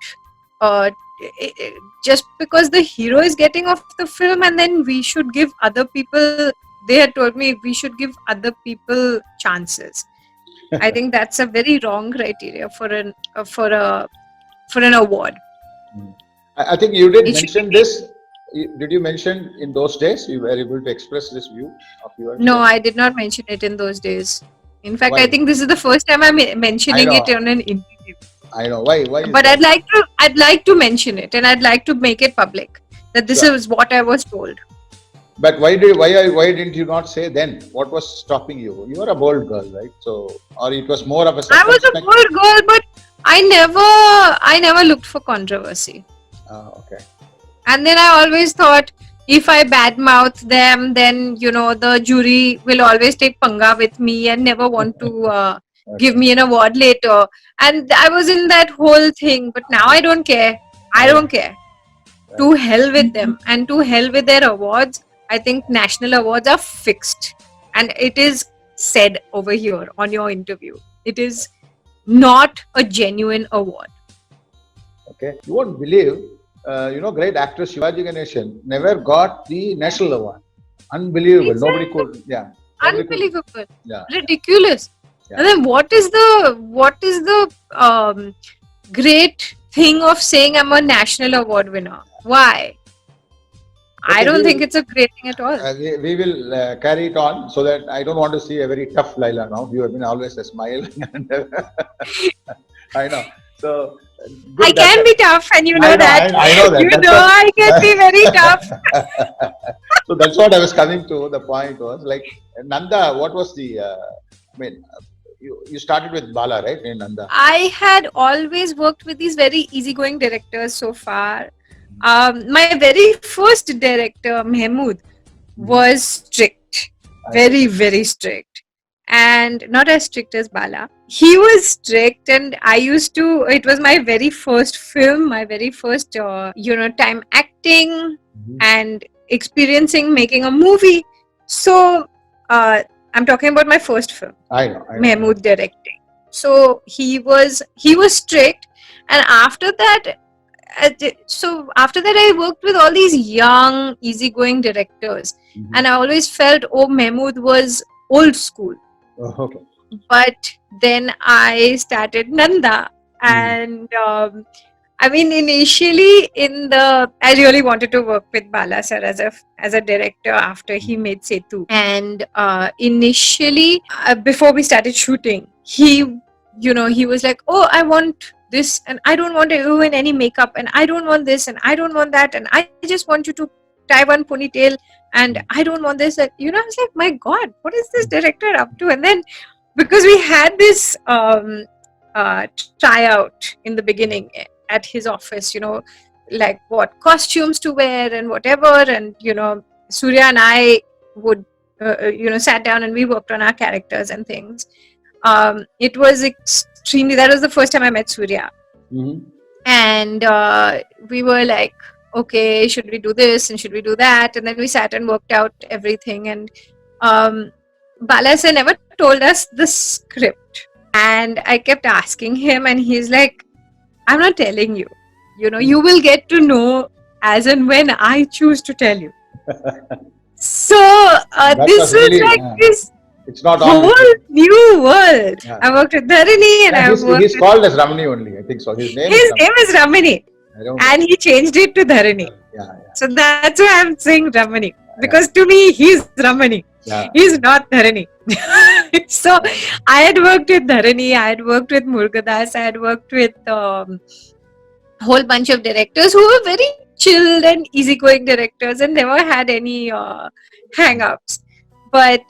just because the hero is getting off the film and then we should give other people, they had told me we should give other people chances. I think that's a very wrong criteria for an award. I think you did mention this. Did you mention in those days you were able to express this view of yours? No, I did not mention it in those days. In fact, I think this is the first time I'm mentioning it on an interview. I know why. Why? Is But that? I'd like to mention it, and I'd like to make it public that this Sure. is what I was told. But why didn't you not say then? What was stopping you? You were a bold girl, right? So, or it was more of a I was a circumspect. bold girl, but I never looked for controversy. Okay. And then I always thought, if I badmouth them, then the jury will always take panga with me and never want to give me an award later. And I was in that whole thing. But now I don't care. I don't care. To hell with them and to hell with their awards. I think national awards are fixed, and it is said over here on your interview. It is not a genuine award. Okay. You won't believe, great actress Shivaji Ganeshan never got the national award. Unbelievable. Exactly. Nobody could. Yeah. Nobody could. Unbelievable. Yeah. Ridiculous. Yeah. And then what is the great thing of saying I'm a national award winner? Why? I Okay, don't we think will- it's a great thing at all. we will carry it on so that I don't want to see a very tough Laila now. You have been always a smile. I know. So good, I can be tough, and you know I know, that. I know that. You That's know what- I can be very tough. So that's what I was coming to. The point was like Nandha. What was the? You started with Bala, right? In Nandha. I had always worked with these very easygoing directors so far. My very first director, Mahmood, was strict, very, very strict, and not as strict as Bala. He was strict, and it was my very first film, my very first, time acting and experiencing making a movie. So, I'm talking about my first film. I know. Mahmood directing. So he was strict, and after that I worked with all these young, easygoing directors, and I always felt, Mahmood was old school. Oh, okay. But then I started Nandha, and initially I really wanted to work with Bala sir as a director after he made Setu. And initially, before we started shooting, he was like, "Oh, I want this, and I don't want you in any makeup, and I don't want this, and I don't want that, and I just want you to tie one ponytail, and I don't want this." I was like, "My God, what is this director up to?" And then, because we had this tryout in the beginning at his office, like what costumes to wear and whatever, and Surya and I would sat down and we worked on our characters and things. It was that was the first time I met Surya. And we were like, okay, should we do this and should we do that? And then we sat and worked out everything, and Bala sir never told us the script, and I kept asking him, and he's like, I'm not telling you, you will get to know as and when I choose to tell you. So this was like this it's not whole on new world. Yeah. I worked with Dharini, and he's called as Ramani only, I think so. His name is Ramani, I don't and he changed it to Dharini. Yeah. So that's why I'm saying Ramani, because to me he's Ramani. Yeah. He's not Dharini. So I had worked with Dharini, I had worked with Murugadas, I had worked with a whole bunch of directors who were very chilled and easygoing directors and never had any hang-ups. But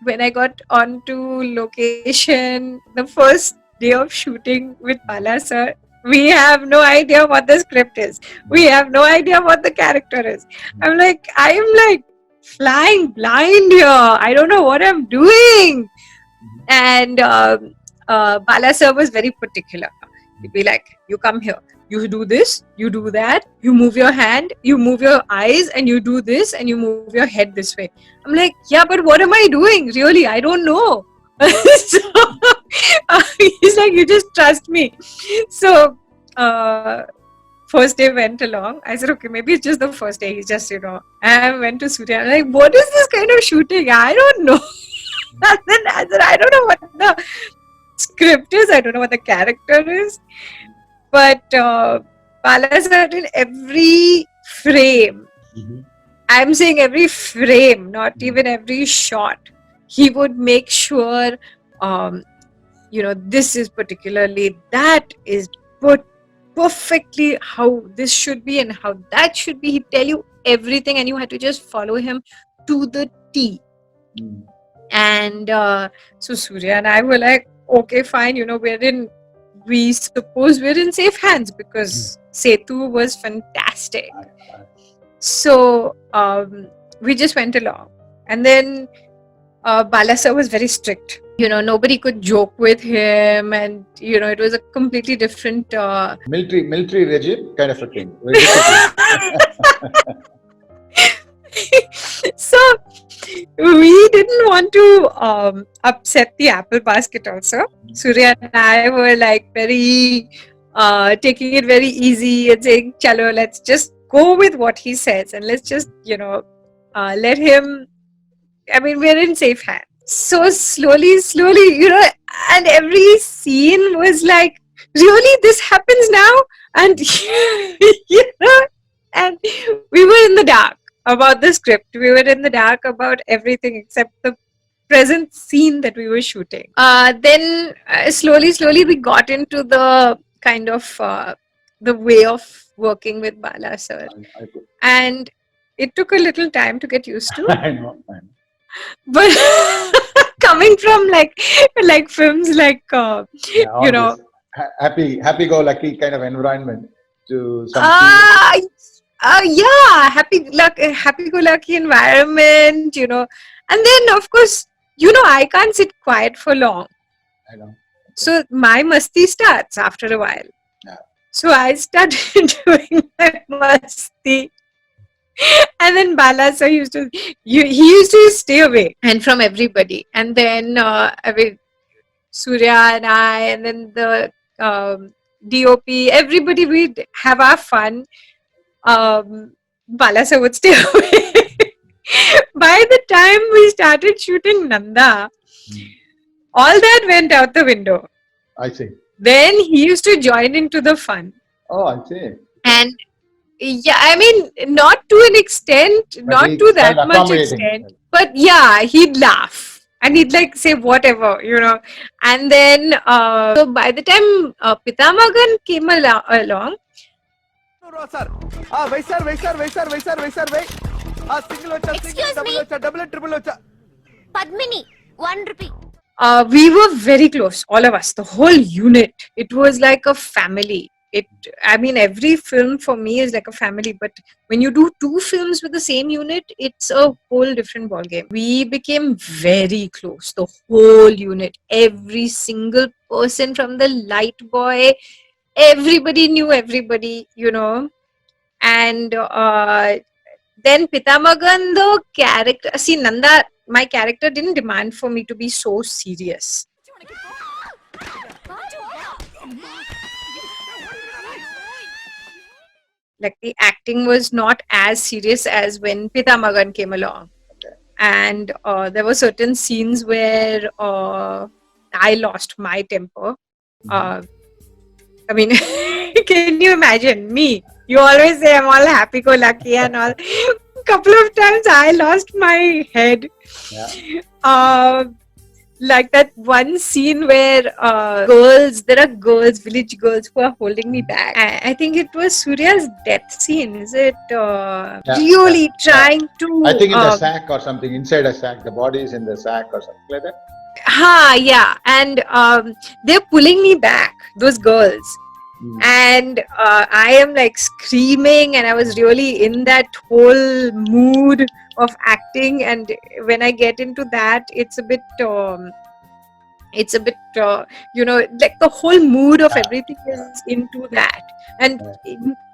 when I got onto location, the first day of shooting with Bala sir, we have no idea what the script is. We have no idea what the character is. I am like flying blind here. I don't know what I'm doing. And Bala sir was very particular. He'd be like, you come here, you do this, you do that, you move your hand, you move your eyes, and you do this, and you move your head this way. I'm like, yeah, but what am I doing? Really, I don't know. So he's like, you just trust me. So first day went along. I said, okay, maybe it's just the first day. He's just, I went to Surya. I'm like, what is this kind of shooting? I don't know. And then I said, I don't know what the script is. I don't know what the character is. But Bala sir, in every frame, I'm saying every frame, not even every shot, he would make sure this is particularly, that is put perfectly how this should be and how that should be. He'd tell you everything and you had to just follow him to the T. And so Surya and I were like, okay, fine, we suppose we're in safe hands because Setu was fantastic. So we just went along. And then Bala sir was very strict. Nobody could joke with him, and it was a completely different military regime kind of a thing. So we didn't want to upset the apple basket also. Surya and I were like very taking it very easy and saying, chalo, let's just go with what he says and let's just let him, we're in safe hands. So slowly, and every scene was like, really, this happens now? And and we were in the dark about the script. We were in the dark about everything except the present scene that we were shooting. Then slowly we got into the kind of the way of working with Bala sir. And it took a little time to get used to. I know. But coming from like films like happy-go-lucky kind of environment to some happy-go-lucky environment, and then of course, I can't sit quiet for long. I know. So my masti starts after a while. Yeah. So I started doing my masti. And then Bala sir used to stay away and from everybody. And then Surya and I, and then the DOP, everybody, we'd have our fun. Bala sir would stay away. By the time we started shooting Nandha, all that went out the window. I see. Then he used to join into the fun. Oh, I see. And yeah, not to an extent, But not he to that felt much accommodating. extent, but yeah, he'd laugh and he'd like say whatever, And then, so by the time Pithamagan came along, sir. Excuse me. Padmini, 1 rupee. we were very close, all of us, the whole unit. It was like a family. Every film for me is like a family, but when you do 2 films with the same unit, it's a whole different ballgame. We became very close, the whole unit, every single person from the light boy, everybody knew everybody, and then Pithamagan, the character, see, Nandha, my character didn't demand for me to be so serious. Like the acting was not as serious as when Pithamagan came along. Okay. And there were certain scenes where I lost my temper. Can you imagine me? You always say I'm all happy-go-lucky and all. A couple of times I lost my head. Yeah. Like that one scene where there are girls, village girls who are holding me back. I think it was Surya's death scene. Is it really trying to... I think in the sack or something, inside a sack, the body is in the sack or something like that. Yeah. And they're pulling me back, those girls. And I am like screaming, and I was really in that whole mood of acting. And when I get into that, it's a bit like the whole mood of everything is into that. And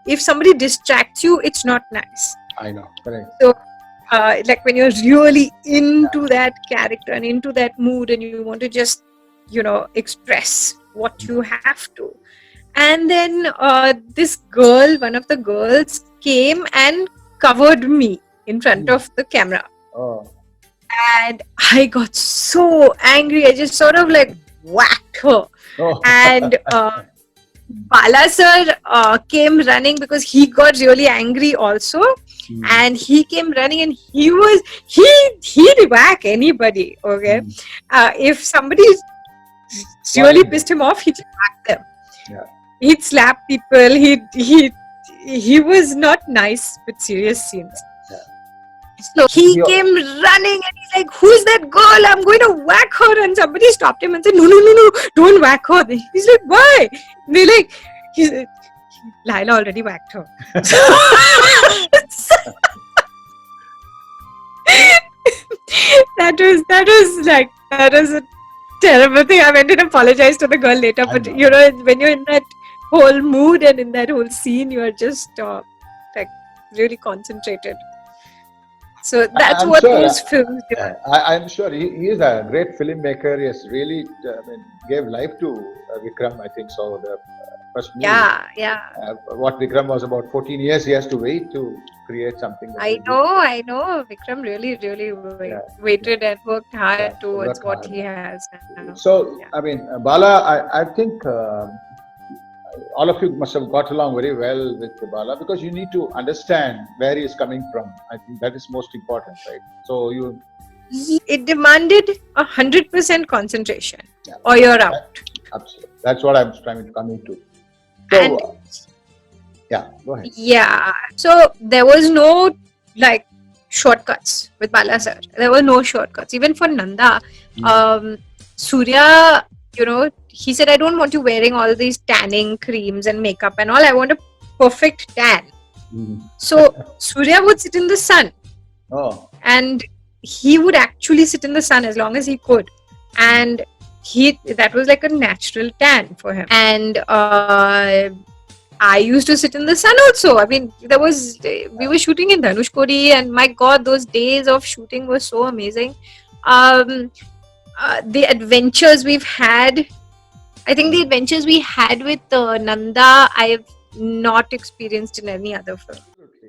if somebody distracts you, it's not nice. I know, correct. So like when you're really into that character and into that mood, and you want to just express what you have to. And then this girl, one of the girls, came and covered me in front of the camera. Oh. And I got so angry. I just sort of like whacked her. Oh. And Bala sir came running because he got really angry also. And he came running, and he'd whack anybody. Okay. If somebody really pissed him off, he'd whack them. Yeah. He'd slap people. He was not nice with serious scenes. Yeah. So he came running and he's like, "Who's that girl? I'm going to whack her." And somebody stopped him and said, No, don't whack her. He's like, "Why?" And they're like, Laila already whacked her. That was a terrible thing. I went and apologized to the girl later, but you know, when you're in that whole mood and in that whole scene, you are just like really concentrated. So that's what those films do. I'm sure he is a great filmmaker. He has really gave life to Vikram, I think so. The first movie. Yeah. What Vikram was about 14 years, he has to wait to create something. I know. Vikram really waited and worked hard towards what he has now. So, I mean, Bala, I think all of you must have got along very well with Bala because you need to understand where he is coming from. I think that is most important, right? So it demanded 100% concentration, or you're out. Absolutely. That's what I'm trying to come into. So, go ahead. Yeah. So there was no shortcuts with Bala sir. There were no shortcuts. Even for Nandha, Surya, you know, he said, "I don't want you wearing all these tanning creams and makeup and all. I want a perfect tan." So Surya would sit in the sun. And he would actually sit in the sun as long as he could. And that was like a natural tan for him. And I used to sit in the sun also. I mean, we were shooting in Dhanushkodi, and my God, those days of shooting were so amazing. The adventures we've had, I think the adventures we had with Nandha, I have not experienced in any other film.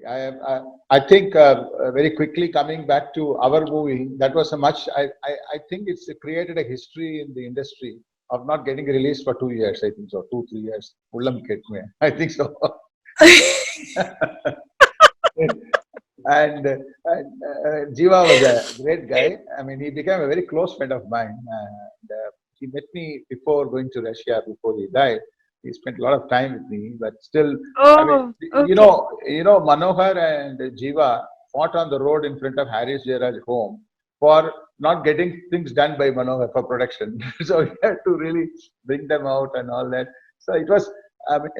I think very quickly coming back to our movie, that was I think it's created a history in the industry of not getting released for 2 years, I think so, 2-3 years. Ullam Ketkume, I think so. And Jiva was a great guy. I mean, he became a very close friend of mine. And he met me before going to Russia, before he died. He spent a lot of time with me, but still, you know, Manohar and Jiva fought on the road in front of Harris Jayaraj's home for not getting things done by Manohar for production. So we had to really bring them out and all that. So it was, I mean,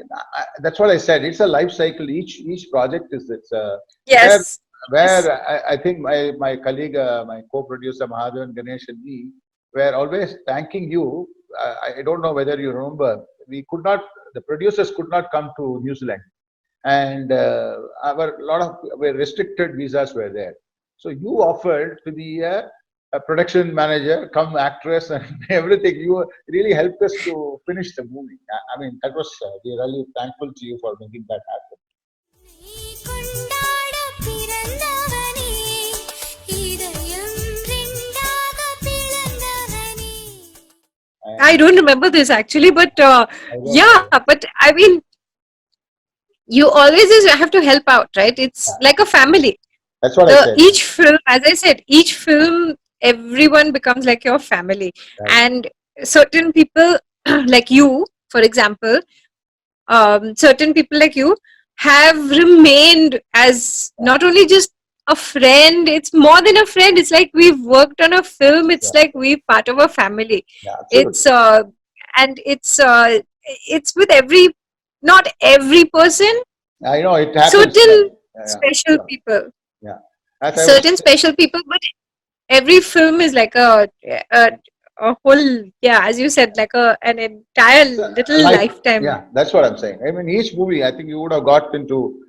that's what I said. It's a life cycle. Each project is yes. Where I think my colleague, my co-producer Mahadevan, Ganesh and me were always thanking you. I don't know whether you remember. The producers could not come to New Zealand, and restricted visas were there. So you offered to be a production manager, come actress, and everything. You really helped us to finish the movie. I mean, that was we're really thankful to you for making that happen. I don't remember this actually, but but I mean, you always have to help out, right? It's like a family. That's what I said. Each film, as I said, each film, everyone becomes like your family. Right. And certain people like you, for example, certain people like you have remained as not only just a friend, it's more than a friend. It's like we've worked on a film. It's like we're part of a family. It's it's with not every person. I know it happens. Certain special people. Yeah. Certain special people, but every film is like a whole, as you said, like an entire little lifetime. Yeah, that's what I'm saying. I mean, each movie, I think you would have got into.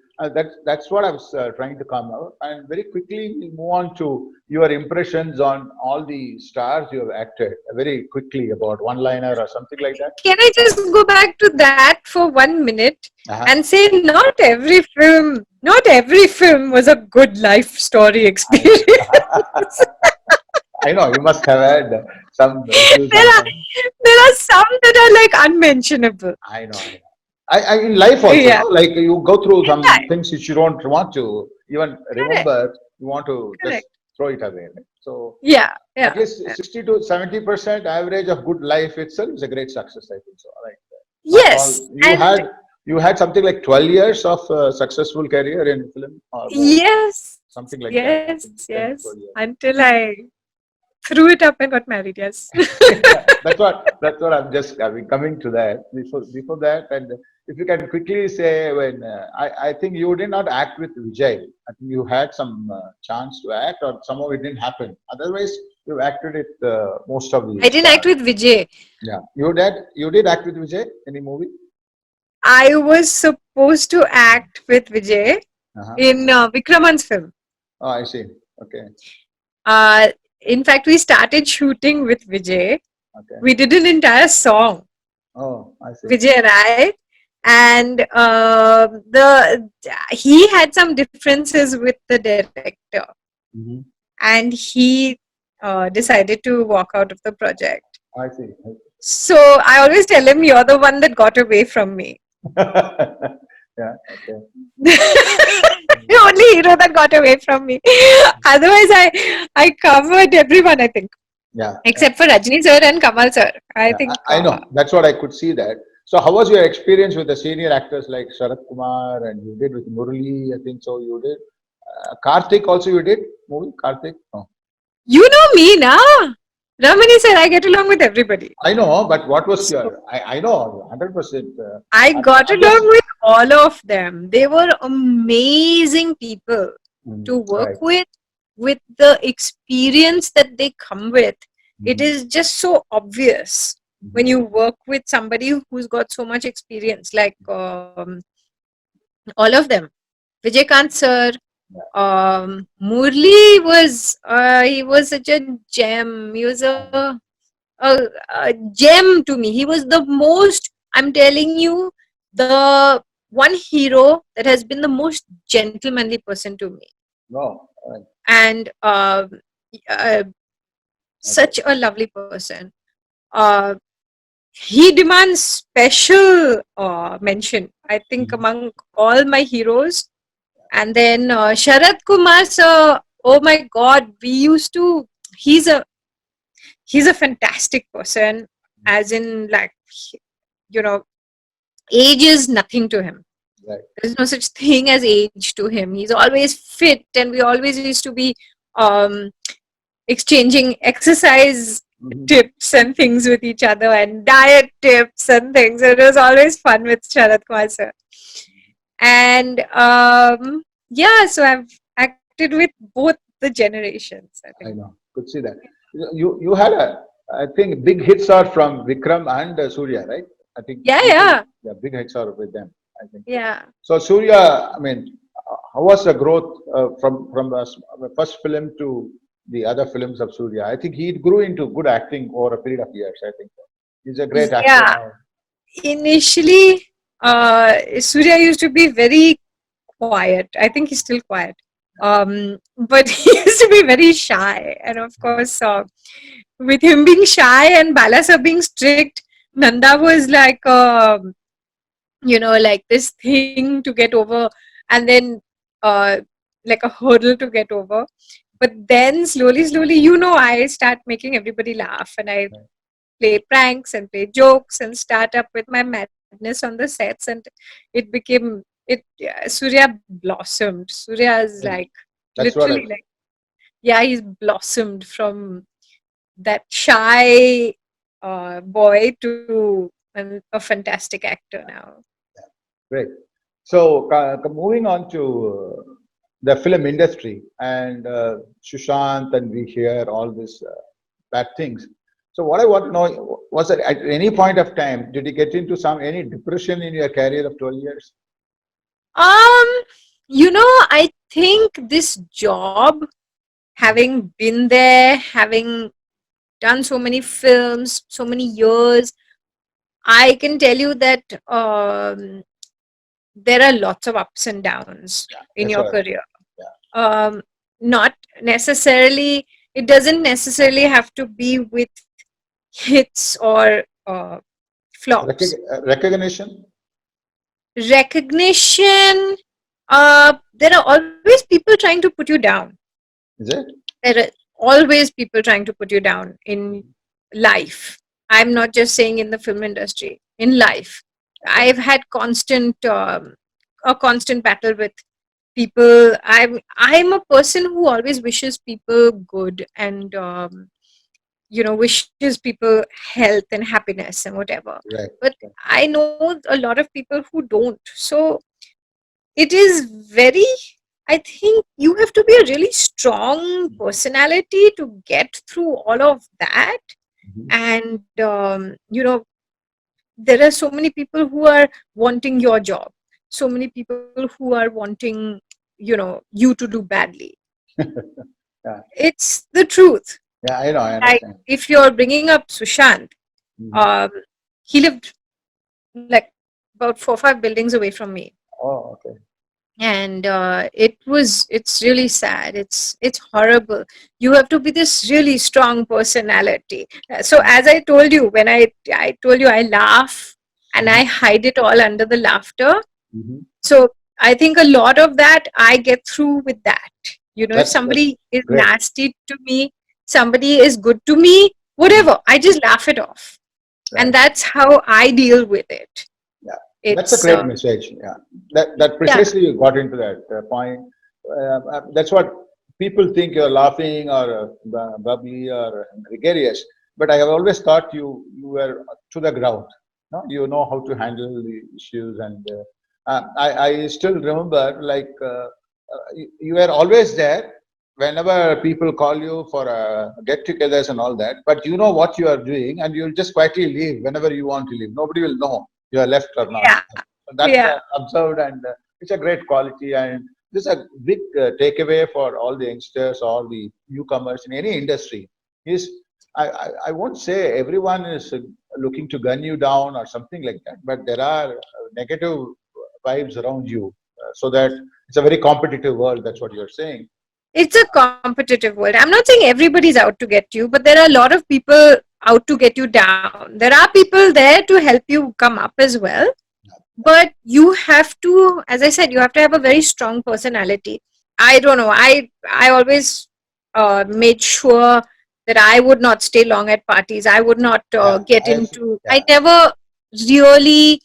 That's what I was trying to come out. And very quickly, we move on to your impressions on all the stars you have acted. Very quickly, about one-liner or something like that. Can I just go back to that for 1 minute and say not every film was a good life story experience. I know you must have had some. There are some that are like unmentionable. I know. I in life also, like you go through some things which you don't want to even remember. You want to just throw it away. Right? So Yeah, yeah. at least 60 to 70% average of good life itself is a great success, I think so. Right? Not Yes, all, you had something like 12 years of successful career in film or more, yes, something like that. I think 10 to 12 years. until I threw it up and got married. Yes. That's what I'm coming to that. Before that, and if you can quickly say, when I think you did not act with Vijay. I think you had some chance to act, or somehow it didn't happen. Otherwise, you acted it most of the. I didn't act with Vijay. Yeah, you did act with Vijay. Any movie? I was supposed to act with Vijay in Vikraman's film. Oh, I see. Okay. In fact, we started shooting with Vijay. Okay. We did an entire song. Oh, I see. Vijay and I, and he had some differences with the director, and he decided to walk out of the project. I see. So I always tell him, "You're the one that got away from me." Yeah. Okay. The only hero that got away from me. Otherwise, I covered everyone, I think. Yeah. Except for Rajni sir and Kamal sir. I think. I know. That's what I could see that. So how was your experience with the senior actors like Sharat Kumar, and you did with Murali? I think so. You did. Karthik also you did movie. Karthik. No. You know me, na? Ramani sir, I get along with everybody. I know, but what was your? I know 100%. I got along with all of them. They were amazing people to work with the experience that they come with. It is just so obvious when you work with somebody who's got so much experience, like all of them. Vijay sir, Murli was he was such a gem. He was a gem to me. He was the most, I'm telling you, the one hero that has been the most gentlemanly person to me. No. And such a lovely person. He demands special mention, I think, among all my heroes. And then Sharat Kumar sir, oh my God, he's a fantastic person, as in, like, age is nothing to him. Right. There's no such thing as age to him. He's always fit, and we always used to be exchanging exercise tips and things with each other, and diet tips and things. It was always fun with Sharat Kumar sir. And so I've acted with both the generations, I think. I know. Could see that. You had I think big hits are from Vikram and Surya, right? I think. Yeah, big hits are with them, I think. Yeah. So Surya, I mean, how was the growth from the first film to the other films of Surya? I think he grew into good acting over a period of years. I think he's a great actor now. Initially, Surya used to be very quiet. I think he's still quiet. But he used to be very shy. And of course, with him being shy and Bala sir being strict, Nandha was like, like this thing to get over, and then like a hurdle to get over. But then slowly, I start making everybody laugh, and I play pranks and play jokes and start up with my madness on the sets, and it became Surya blossomed. Surya is like literally like, he's blossomed from that shy boy to a fantastic actor now. Great. So moving on to the film industry, and Sushant, and we hear all these bad things. So what I want to know, was that at any point of time, did you get into any depression in your career of 12 years? I think this job, having been there, having done so many films, so many years, I can tell you that there are lots of ups and downs in your career. Not necessarily, it doesn't necessarily have to be with hits or flops. Recognition? Recognition, there are always people trying to put you down. Is it? There are always people trying to put you down in life. I'm not just saying in the film industry, in life. I've had a constant battle with people. I'm a person who always wishes people good and wishes people health and happiness and whatever. Right. But I know a lot of people who don't. So it is very, I think you have to be a really strong personality to get through all of that. And there are so many people who are wanting your job, so many people who are wanting you to do badly. Yeah. It's the truth. Yeah, I know, I Like understand. if you're bringing up Sushant, he lived like about 4 or 5 buildings away from me, Oh, okay. and it's really sad. It's horrible. You have to be this really strong personality. So as I told you, when I told you I laugh and I hide it all under the laughter. So I think a lot of that I get through with that. If That's somebody is great. nasty to me, somebody is good to me, whatever, I just laugh it off. Right. And that's how I deal with it. Yeah. That's a great message. Yeah. That precisely you got into that point. That's what people think you're laughing or bubbly or gregarious. But I have always thought you were to the ground. No? You know how to handle the issues. And I still remember, like, you were always there whenever people call you for get-togethers and all that. But you know what you are doing, and you'll just quietly leave whenever you want to leave. Nobody will know you are left or not. Yeah. So that's observed, and it's a great quality. And this is a big takeaway for all the youngsters, all the newcomers in any industry. Is I won't say everyone is looking to gun you down or something like that, but there are negative vibes around you, so that it's a very competitive world. That's what you're saying. It's a competitive world. I'm not saying everybody's out to get you, but there are a lot of people out to get you down. There are people there to help you come up as well. But you have to, as I said, you have to have a very strong personality. I don't know. I always made sure that I would not stay long at parties. I would not get into. I never really.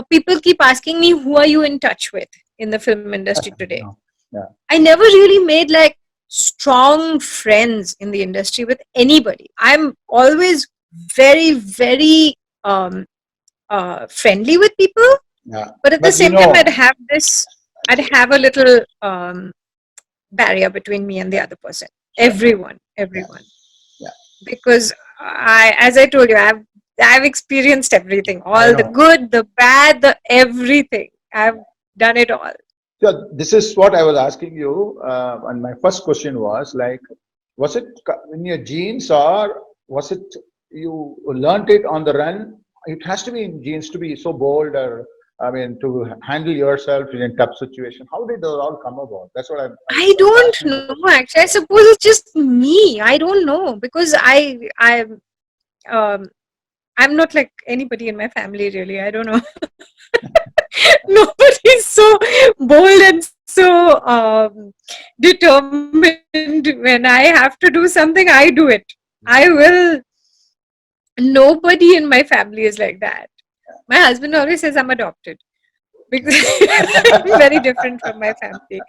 People keep asking me, who are you in touch with in the film industry today? No. Yeah. I never really made like strong friends in the industry with anybody. I'm always very, very friendly with people. Yeah. But at the same time, I'd have a little barrier between me and the other person. Everyone. Yeah. Because as I told you, I've experienced everything, all the good, the bad, the everything. I've done it all. So this is what I was asking you, and my first question was like, was it in your genes or was it you learned it on the run? It has to be in genes to be so bold, or I mean, to handle yourself in a tough situation. How did those all come about? That's what I don't know. Actually, I suppose it's just me. I don't know, because I'm not like anybody in my family really. I don't know. Nobody's so bold and so determined. When I have to do something, I do it. I will. Nobody in my family is like that. My husband always says I'm adopted, because I'm very different from my family.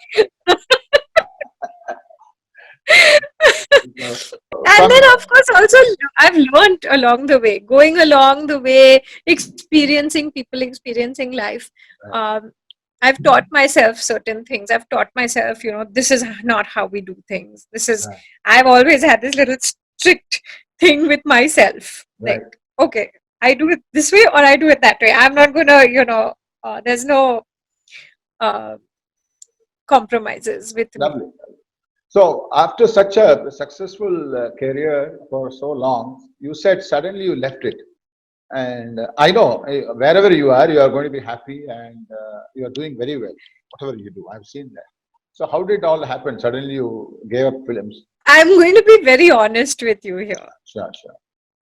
And then, of course, also I've learned along the way, going along the way, experiencing people, experiencing life. I've taught myself certain things. I've taught myself, this is not how we do things. This is, I've always had this little strict thing with myself. Right. Like, okay, I do it this way or I do it that way. I'm not going to, there's no compromises with me. Lovely. So after such a successful career for so long, you said suddenly you left it. And I know wherever you are going to be happy, and you are doing very well, whatever you do. I've seen that. So how did it all happen? Suddenly you gave up films. I'm going to be very honest with you here. Sure.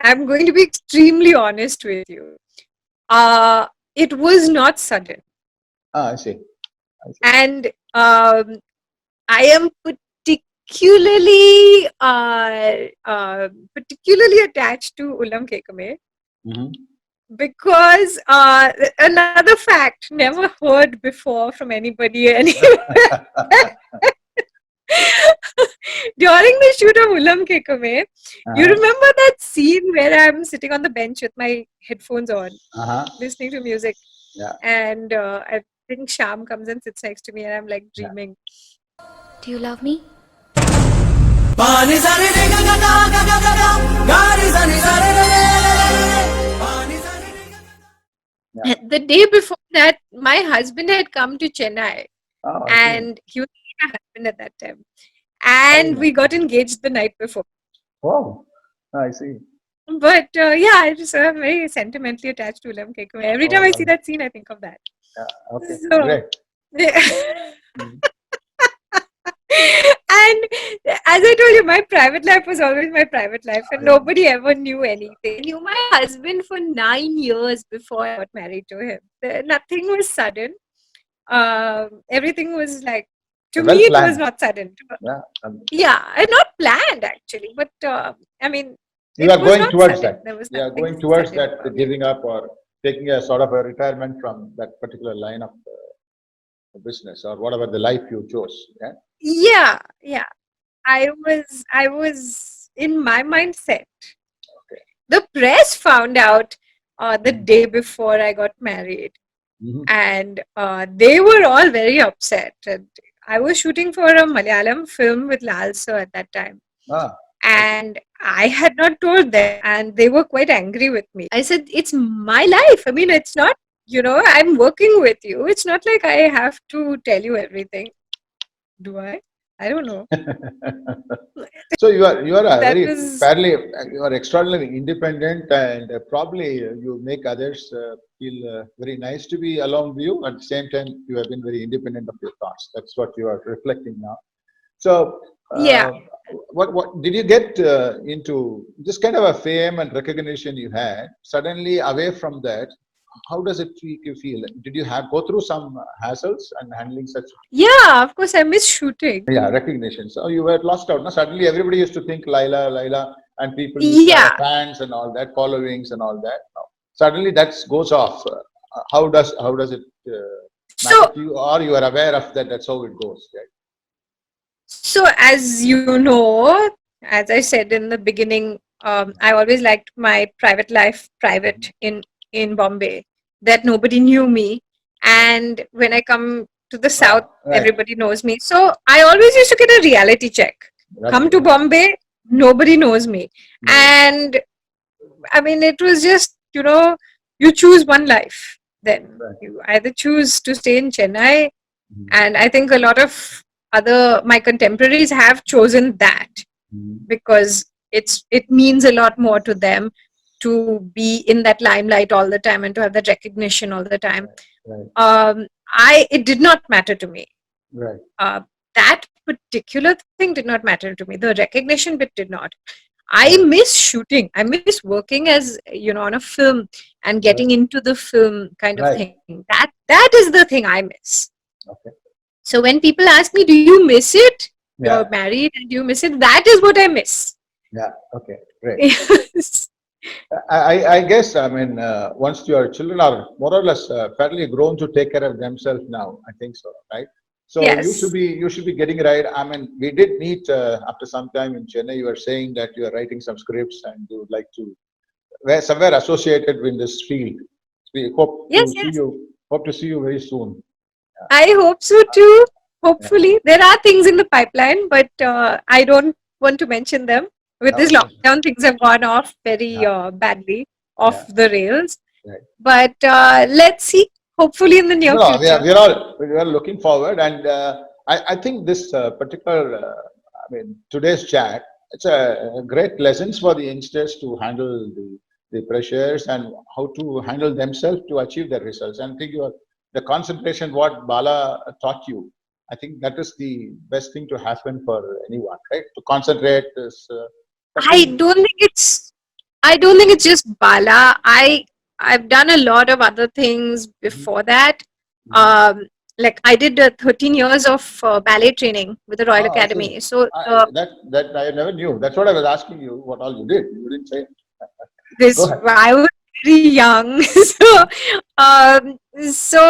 I'm going to be extremely honest with you. It was not sudden. I see. And I am particularly attached to Ullam Ketkume Mhm. because another fact never heard before from anybody anywhere. During the shoot of Ullam Ketkume, you Uh-huh. remember that scene where I'm sitting on the bench with my headphones on, Uh-huh. listening to music, Yeah. and I think Sham comes and sits next to me, and I'm like Yeah. dreaming. Do you love me? Pani sare re ga ga ga ga ga ga ga. Ga re sa ni sa re re re re re re. Pani sare re ga ga. Yeah. The day before that, my husband had come to Chennai, Oh, I see. and he was my husband at that time, and we got engaged the night before. Oh, I see. But yeah, I just am very sentimentally attached to Ullam Ketkume. Every time I see that scene, I think of that. Yeah. Okay. So, Great. yeah. Mhm. And as I told you, my private life was always my private life, and nobody ever knew anything. I knew my husband for 9 years before I got married to him. Nothing was sudden. Everything was like, to Well me, it was planned. not sudden. Yeah. Yeah, not planned actually, but I mean, You it are was going not towards sudden. that. There was You are nothing going towards sudden that about it. giving up or taking a sort of a retirement from that particular line of business or whatever the life you chose. Yeah. Yeah. I was in my mindset. Okay. The press found out the day before I got married, Mhm. and they were all very upset. And I was shooting for a Malayalam film with Lal sir at that time, Ah. and I had not told them, and they were quite angry with me. I said, "It's my life. I mean, it's not. I'm working with you. It's not like I have to tell you everything. Do I? I don't know." So you are a That very was fairly you are extraordinarily independent and probably you make others feel very nice to be along with you. At the same time, you have been very independent of your thoughts. That's what you are reflecting now. So, yeah. what did you get into this kind of a fame and recognition you had? Suddenly, away from that, how does it make you feel? Did you have go through some hassles and handling such Yeah, of course, I miss shooting. recognition? So you were lost out. Now suddenly everybody used to think Laila, and people used to have Yeah. fans and all that, followings and all that. Now, suddenly that goes off. How does it matter So, to you, or you are aware of that? That's how it goes. Right? so as you know, as I said in the beginning, I always liked my private life private in Bombay. That nobody knew me, and when I come to the south, Right. everybody knows me. So I always used to get a reality check. Come to Bombay, nobody knows me, and I mean, it was just, you choose one life. Then Right. you either choose to stay in Chennai, Mhm. and I think a lot of my contemporaries have chosen that Mhm. because it means a lot more to them to be in that limelight all the time and to have that recognition all the time. Right. It did not matter to me. Right. That particular thing did not matter to me. The recognition bit did not. I Right. miss shooting. I miss working as on a film and getting into the film kind of Right. thing. That is the thing I miss. Okay. So when people ask me, "Do you miss it? Yeah. You're married and do you miss it?" That is what I miss. Yeah. Okay. Great. Yes. I guess, I mean, once your children are more or less fairly grown to take care of themselves now, I think so, right? So Yes. you should be getting right. I mean, we did meet after some time in Chennai. You were saying that you are writing some scripts and you would like to somewhere associated with this field. We hope Yes. to see you. Hope to see you very soon. I hope so too. Hopefully, there are things in the pipeline, but I don't want to mention them. With this Okay. lockdown, things have gone off very badly, off the rails. Right. But let's see. Hopefully, in the near No, future. we are looking forward, and I think this particular, I mean, today's chat, it's a great lessons for the youngsters to handle the pressures and how to handle themselves to achieve their results. And I think the concentration what Bala taught you, I think that is the best thing to happen for anyone, right? To concentrate is. I don't think it's. I don't think it's just Bala. I've done a lot of other things before that. Like I did 13 years of ballet training with the Royal I see. Academy. So That I never knew. That's what I was asking you. What all you did? You didn't say. this Go ahead. I was very young. Um, so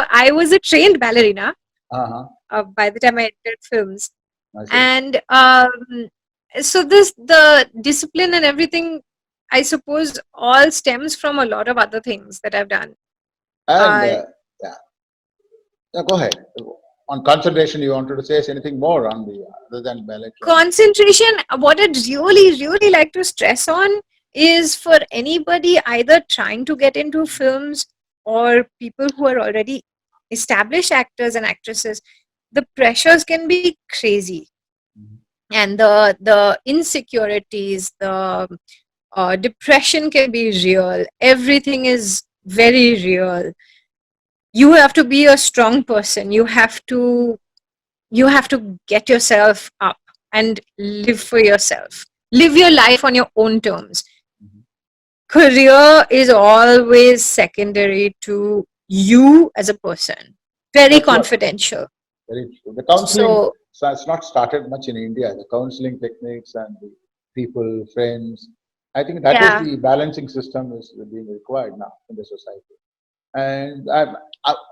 I was a trained ballerina Uh-huh. by the time I entered films. I see. And so the discipline and everything, I suppose, all stems from a lot of other things that I've done. And Uh, yeah. Go ahead. On concentration, you wanted to say anything more on the other than ballet? Concentration, what I'd really like to stress on is for anybody either trying to get into films or people who are already established actors and actresses. The pressures can be crazy, and the insecurities, the depression can be real. Everything is very real. You have to be a strong person. You have to get yourself up and live for yourself. Live your life on your own terms. Career is always secondary to you as a person. Very That's what- confidential. Very true. The counseling, So it's not started much in India. The counseling techniques and the people, friends. I think that yeah, is the balancing system is being required now in the society. And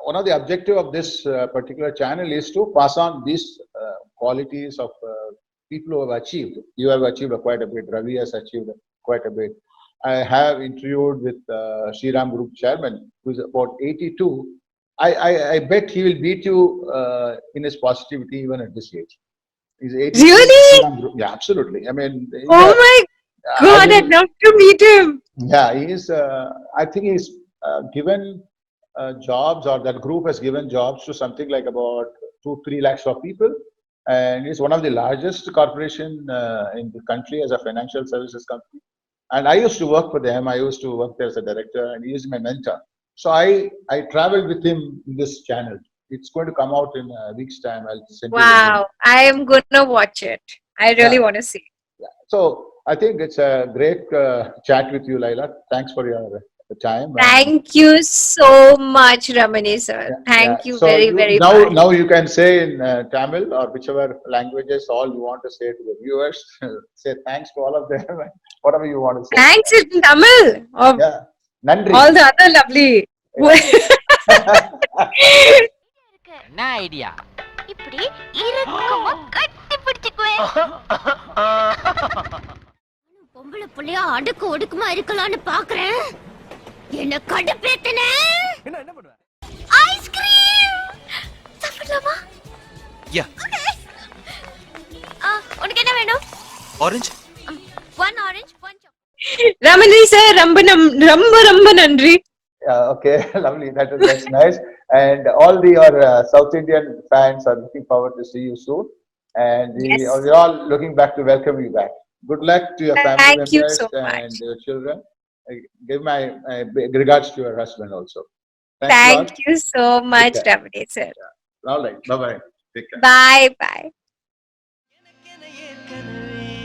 one of the objective of this particular channel is to pass on these qualities of people who have achieved. You have achieved quite a bit. Ravi has achieved quite a bit. I have interviewed with Shriram Group chairman, who is about 82. I bet he will beat you in his positivity even at this age. He's 82. really? Shriram Group. Yeah, absolutely. I mean, Oh my I God, will- I'd love to meet him. yeah, he is. I think he's given jobs, or that group has given jobs to something like about 2-3 lakhs of people, and he's one of the largest corporation in the country as a financial services company. And I used to work for them. I used to work there as a director, and he is my mentor. So I traveled with him in this channel. It's going to come out in a week's time. I'll send you the link. Wow, I am gonna watch it. I really want to see. Yeah. So I think it's a great chat with you, Laila. Thanks for your time. Thank you so much, Ramani sir. Thank you So very now, much. now you can say in Tamil or whichever languages all you want to say to the viewers. Say thanks to all of them. Whatever you want to say. Thanks in Tamil. Of Yeah. Nandri. all the other lovely. என்ன idea இப்படி இறுக்கமா கட்டி பிடிச்சுக்குவேன். பொம்பளை புள்ளையா அடுக்கு ஒடுக்குமா இருக்கலாம்னு பாக்குறேன். என்ன கடுப்பேத்தன. என்ன பண்ணுவ? ஐஸ்கிரீம் சாப்பிடலாமா? யா உனக்கு என்ன வேணும்? Orange One orange, one chocolate. Ramani sir, ரொம்ப நன்றி. Okay, lovely. That's nice. And all your South Indian fans are looking forward to see you soon. And Yes. we're all looking back to welcome you back. Good luck to your family Thank you members so and much. your children. I give my regards to your husband also. Thanks a Thank lot. you so much, Okay. Ramani sir. All right. Bye-bye. Take care. Bye. எனக்கென ஏற்கனவே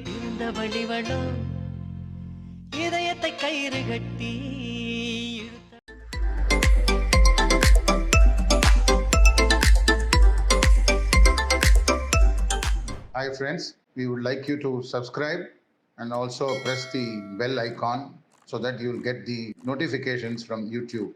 பிறந்த வழிவளோ இதயத்தை கயிறு கட்டி இழுத்த Hi friends, we would like you to subscribe and also press the bell icon so that you'll get the notifications from YouTube.